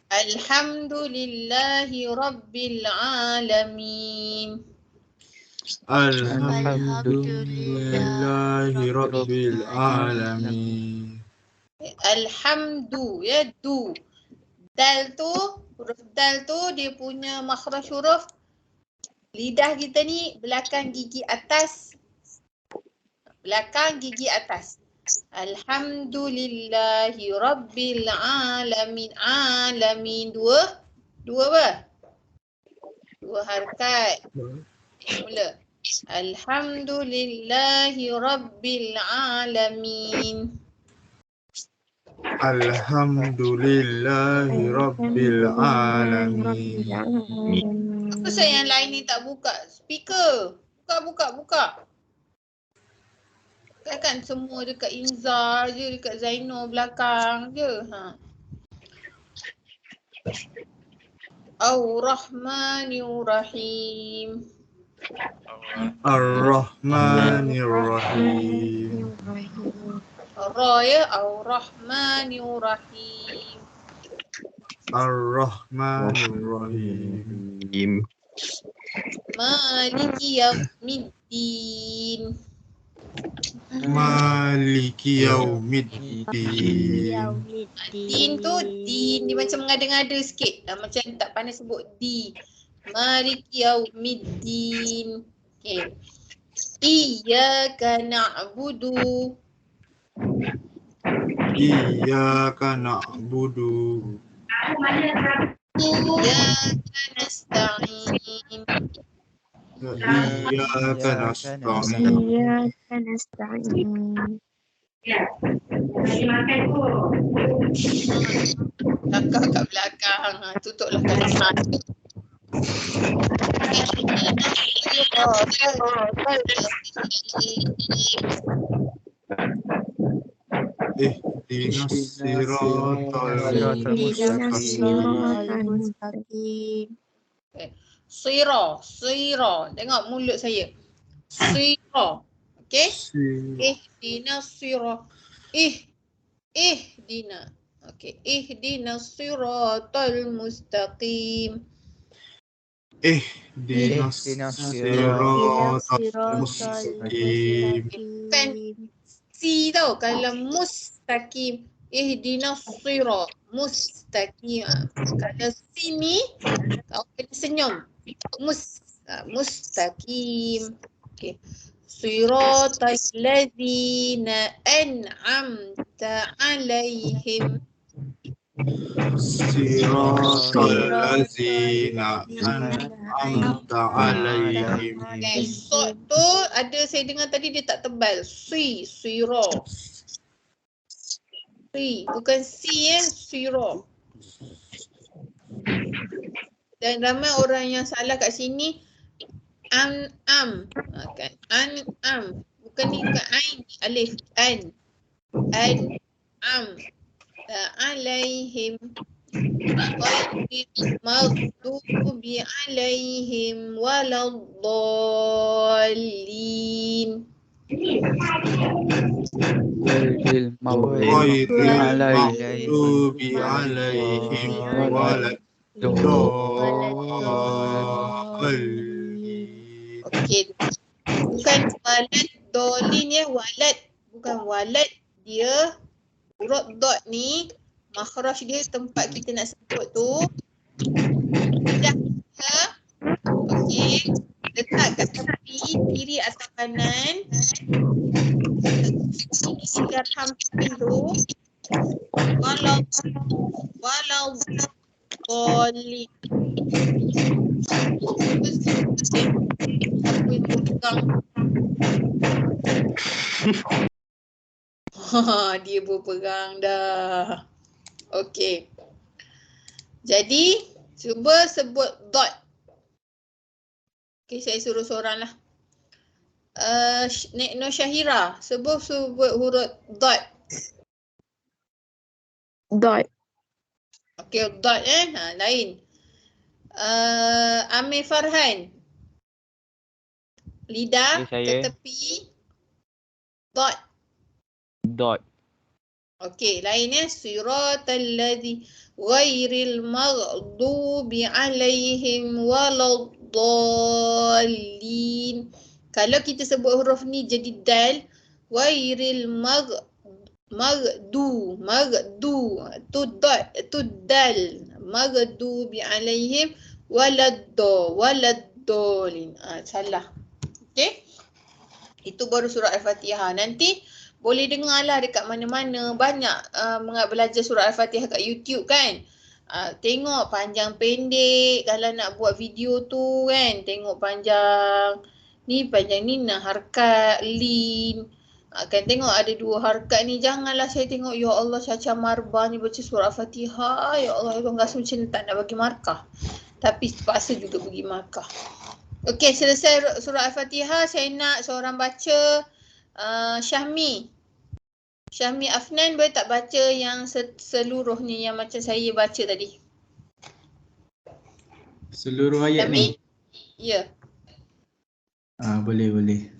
Alhamdulillahi Rabbil Alamin. Alhamdulillahi Rabbil Alamin. Alhamdu ya, du. Dal tu, huruf dal tu dia punya makhraj huruf. Lidah kita ni belakang gigi atas. Belakang gigi atas. Alhamdulillahi Rabbil Alamin. Alamin dua apa? 2 harakat. Mula. Alhamdulillahi Rabbil Alamin. Alhamdulillahi Rabbil Alamin. Apa saya yang lain ni tak buka speaker? Buka. Kan semua dekat Inzar je, dekat Zainul belakang je. Ar-Rahmanir-Rahim. Ar-Rahmanir-Rahim. Ra ya, Ar-Rahmanir-Rahim. Ar-Rahmanir-Rahim. Maliki Yaumiddin. Maliki Yaumiddin. Din tu, din dia macam mengada-ngada sikit. Macam tak pandai sebut di. Maliki Yaumiddin. Okay. Iyyaka na'budu. Iyyaka na'budu. Iyyaka nasta'in. Iyyaka nasta'in. Iyyaka nasta'in. Cakap kat belakang. Tutuplah kanan. Ihdinas siratal mustaqim. Sira. Tengok mulut saya. Sira. Okey? Ihdinas sira. Ihdina. Okey. Ihdinas siratal mustaqim. Ihdinas siratal mustaqim. Kan si tau kalau mustaqim. Ihdinas sirat mustaqim. Kalau sini kau kena senyum. Mustaqim. Okey. Siratal ladzina an'amta 'alaihim. Siratal ladzina an'amta 'alaihim. Sot tu ada saya dengar tadi dia tak tebal. Sira. Bukan si sira. Dan ramai orang yang salah kat sini kan. Bukan ni bukan ain, alif an. Alaihim maghdubi alaihim waladdallin. Ghairil maghdubi alaihim waladdallin. Okey. Bukan walad dolin ya, walad. Bukan walad, dia huruf dot ni makhraj dia tempat kita nak sebut tu lidah kita. Okey. Letak kat tepi kiri atau kanan. Lidah hampir tu. Walau dolin. Aku yang pegang. Dia berperang dah. Okey. Jadi, cuba sebut dot. Okey, saya suruh seorang lah. Nek Nur Syahira, sebut huruf dot. Dot. Okey, dot lain. Amir Farhan. Lidah ke tepi. Dot. Okey, lainnya siratal ladzi ghairil maghdubi alaihim waladdallin. Kalau kita sebut huruf ni jadi dal, ghairil maghdu tu dot tu dal, maghdubi alaihim waladdallin. Salah. Okey. Itu baru surah Al-Fatihah. Nanti boleh dengarlah dekat mana-mana. Banyak belajar surah Al-Fatihah kat YouTube kan. Tengok panjang pendek kalau nak buat video tu kan. Tengok panjang ni nak harkat lin. Kan tengok ada 2 harkat ni. Janganlah saya tengok ya Allah Caca Marbah ni baca surah Al-Fatihah. Ya Allah Abang rasa macam tak nak bagi markah. Tapi terpaksa juga bagi markah. Okey, selesai surah Al-Fatihah. Saya nak seorang baca Syahmi Afnan boleh tak baca yang seluruhnya yang macam saya baca tadi? Seluruh ayat Syahmi? ni? Ya. Boleh.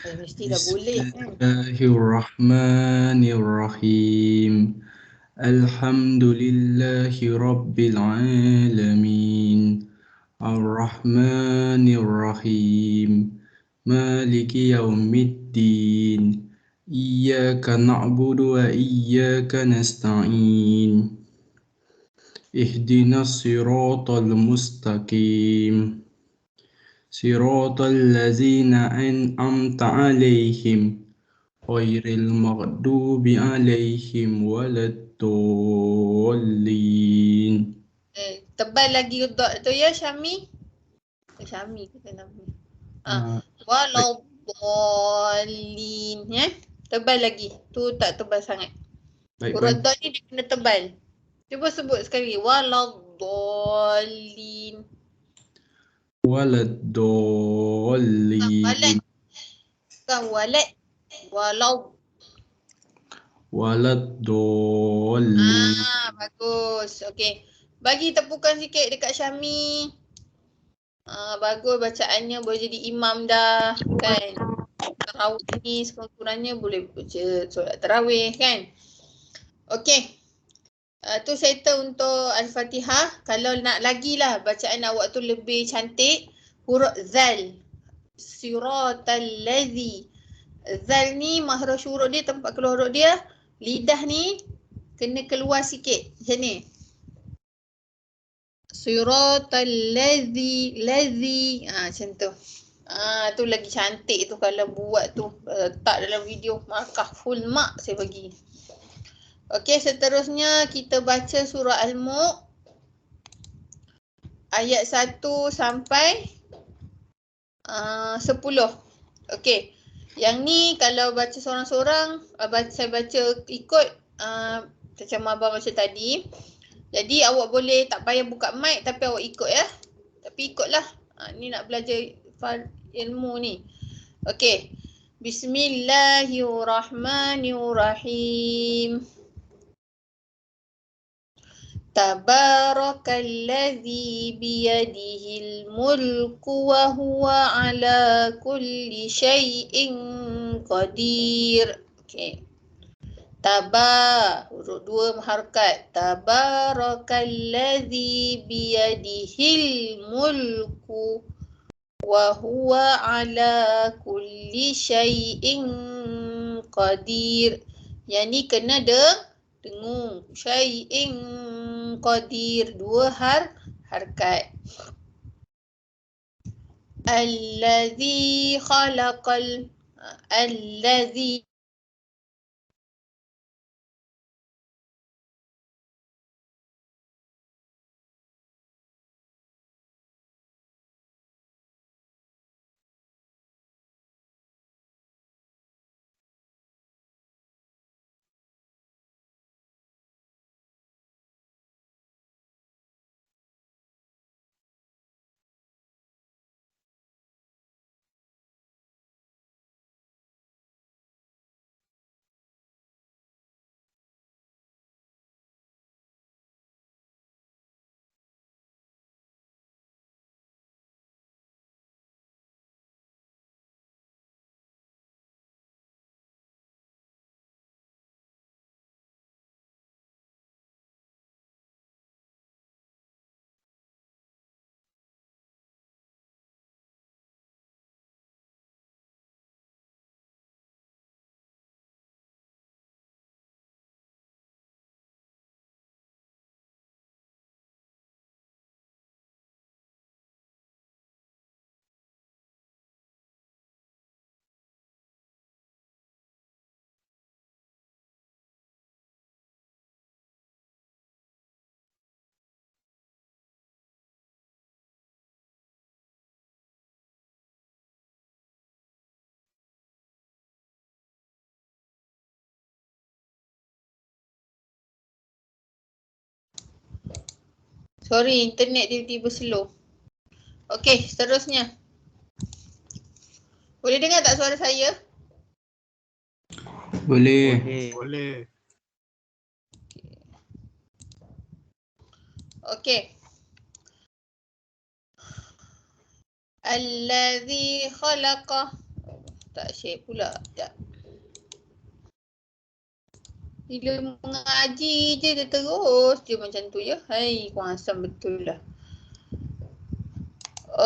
Mesti dah boleh kan? Bismillahirrahmanirrahim. Alhamdulillahi Rabbil Alamin. Ar-Rahmanir-Rahim. Maliki Yawmiddin. Iyyaka na'budu wa iyyaka nasta'in. Ihdinas siratal mustaqim. Siratal ladzina an'amta 'alaihim ghairil maghdubi 'alaihim waladdallin. Tebal lagi dot tu ya Syahmi? Syahmi kata nama. Waladdallin ya. Tebal lagi. Tu tak tebal sangat. Baik, Huruf dot ni dia kena tebal. Cuba sebut sekali. Waladdallin. Waladdallin. Bukan walad. Waladdallin. Bagus. Okey. Bagi tepukan sikit dekat Syahmi. Bagus bacaannya, boleh jadi imam dah kan. Tarawih ni sekurang-kurangnya boleh baca solat tarawih kan. Okey. Tu settle untuk Al-Fatihah. Kalau nak lagi lah bacaan awak tu lebih cantik, huruf zal. Siratal ladzi. Zal ni makhraj huruf dia, tempat keluar huruf dia, lidah ni kena keluar sikit macam ni. Siratal ladzi macam tu. Tu lagi cantik tu kalau buat tu, letak dalam video, markah full mark saya bagi. Okey, seterusnya kita baca surah Al-Mulk ayat 1 sampai 10. Okey. Yang ni kalau baca seorang-seorang, saya baca ikut macam abang baca tadi. Jadi awak boleh tak payah buka mic tapi awak ikut ya. Tapi ikutlah. Ni nak belajar ilmu ni. Okey. Bismillahirrahmanirrahim. Tabarakalladzi biyadihil mulku wa huwa ala kulli syai'in qadir. Okey. Huruf 2 harkat. Tabarakalladzi biyadihil mulku wa huwa ala kulli syai'in qadir. Yang ni kena dengung. Syai'in qadir, 2 harkat. Allazi khalaqal allazi Sorry, internet tiba-tiba slow. Okey, seterusnya. Boleh dengar tak suara saya? Boleh. Boleh. Okey. Allazi khalaqa. Tak share pula. Sekejap. Bila mengaji je dia terus je macam tu je. Hai, kurang asam betul lah.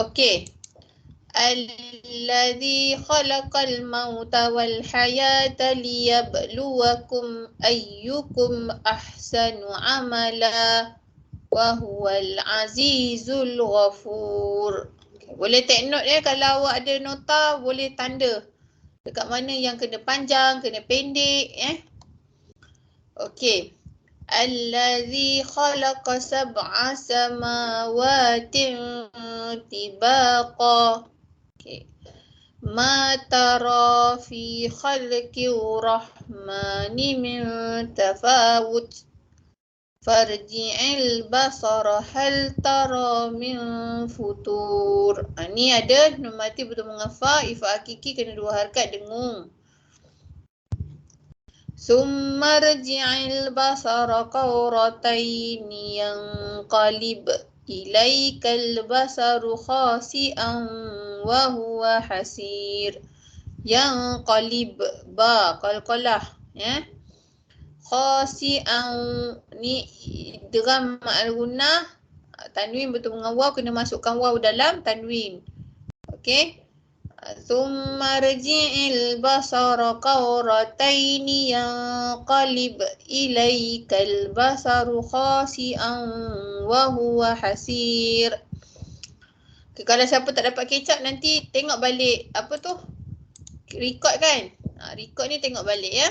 Okey. Allazi khalaqal mauta wal hayata liyabluwakum ayyukum ahsanu amala wa huwal azizul ghafur. Okay, boleh take note kalau awak ada nota boleh tanda dekat mana yang kena panjang, kena pendek Okey. Allazi khalaqa sab'a samawatin tibaqa. Okey. Ma tara fi khalqi rahmani min tafawut. Farji'il basara hal tara min futur. Ni ada nun mati betul mengafa, ifa hakiki kena 2 harakat dengung. Summa rji'il basara qarratain yanqalib ilaikal basaru khasi'an wa huwa hasir. Yanqalib ba qalqalah khasi'an ni idgham ma'al gunnah, tanwin betul dengan waw kena masukkan waw dalam tanwin. Okey. Thumma rji'il basara qarrataini yanqalib ilaikal basaru khasi'an wa huwa hasir. Okay, kalau siapa tak dapat kecap nanti tengok balik apa tu? Record kan? Record ni tengok balik ya.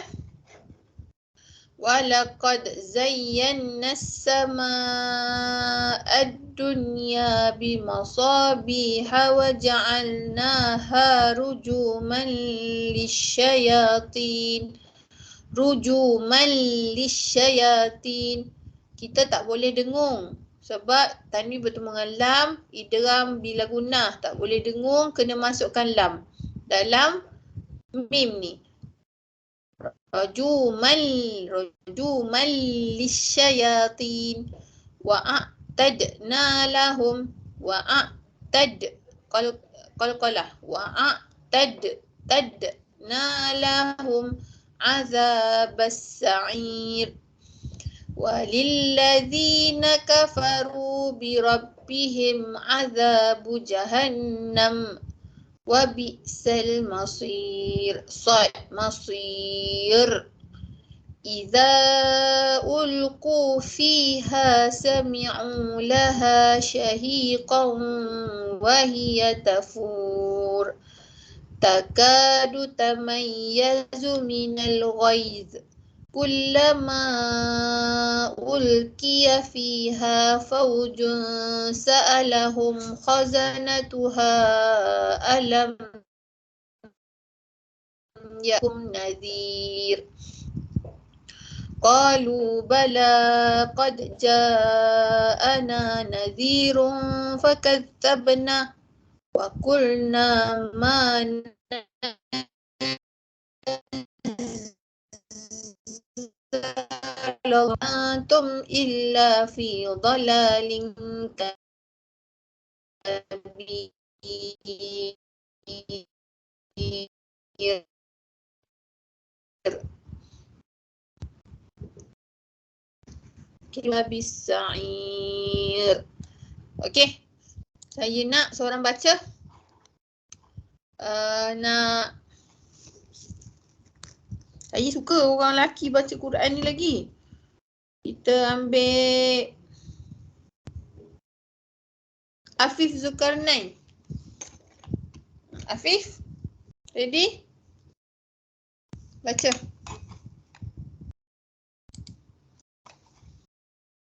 Walaqad zayyana as-samaa'a ad-dunya bimasabiha wa ja'alnaha rujuman lisyayatin. Rujuman lisyayatin. Kita tak boleh dengung sebab tanwin bertemu dengan lam, idgham bila gunnah, tak boleh dengung, kena masukkan lam dalam mim ni. Rujuman lisyayatin wa a'tadna lahum wa a'tad qalqalah wa a'tadna lahum azabas sa'ir walilladzina kafaru birabbihim azabu jahannam wa bi'sal masir. Masir. Idza ulqu fiha sami'u laha shahiqan wa hiya tafur. Takadu tamayyazu minal ghaiz. Kullama ulqiya fiha fawjun sa'alahum khazanatuha alam yakum nadhir. Qalu bala qad ja'ana nadhirun fakadzabna wa qulna ma antum illa fi dhalalin kabir. Habis sa'ir. Okey. Saya nak seorang baca. Nak saya suka orang lelaki baca Quran ni lagi. Kita ambil Afif Zulkarnain. Afif, ready? Baca.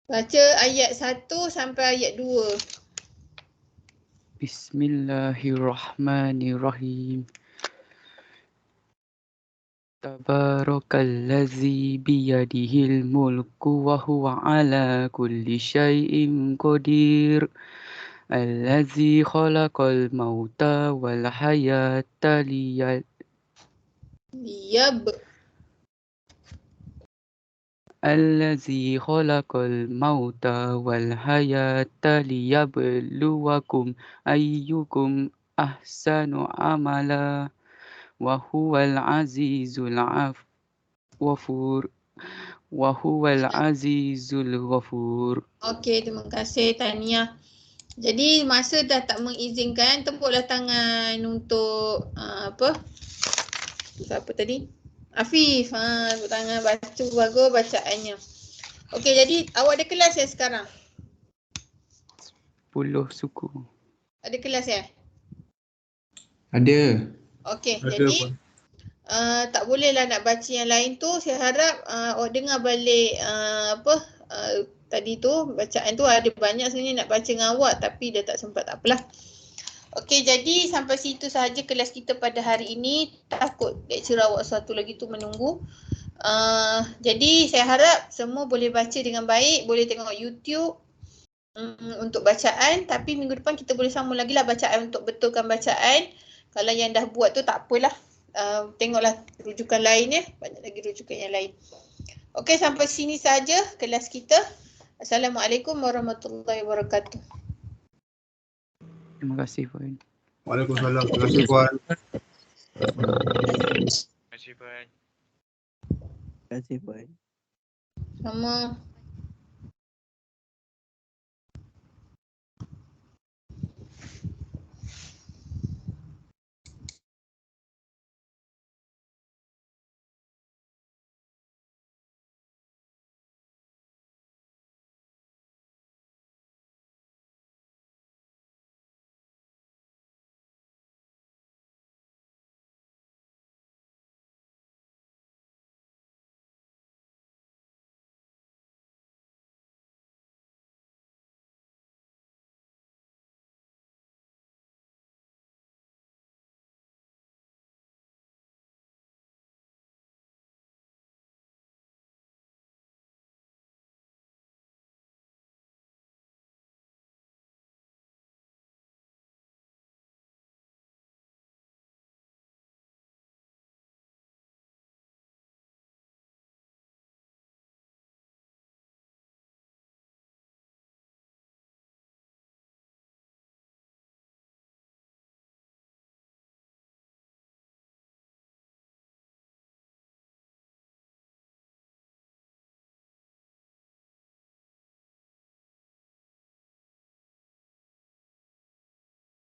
Baca ayat 1 sampai ayat 2. Bismillahirrahmanirrahim. Tabarakalladzi biyadihil mulku wa huwa ala kulli syai'in qadir. Alladzi khalaqal mauta wal hayata Alladzi khalaqal mauta wal hayata liyabluwakum ayyukum ahsanu amala wa huwal azizul ghafur. Okey, terima kasih Tania. Jadi masa dah tak mengizinkan, tepuklah tangan untuk siapa tadi? Afif. Tepuk tangan, baca bagus bacaannya. Okey, jadi awak ada kelas ya sekarang? 10 suku. Ada kelas ya? Ada. Okey, Ada jadi pun. tak bolehlah nak baca yang lain tu. Saya harap awak dengar balik tadi tu, bacaan tu ada banyak sebenarnya nak baca dengan awak tapi dia tak sempat, tak apalah. Okey, jadi sampai situ sahaja kelas kita pada hari ini. Takut lecturer awak satu lagi tu menunggu. Jadi saya harap semua boleh baca dengan baik, boleh tengok YouTube untuk bacaan, tapi minggu depan kita boleh sambung lagi lah bacaan untuk betulkan bacaan. Kalau yang dah buat tu tak apalah. Tengoklah rujukan lain ya, banyak lagi rujukan yang lain. Okey, sampai sini saja kelas kita. Assalamualaikum warahmatullahi wabarakatuh. Terima kasih Puan. Waalaikumsalam. Terima kasih Puan. Terima kasih, Puan. Sama.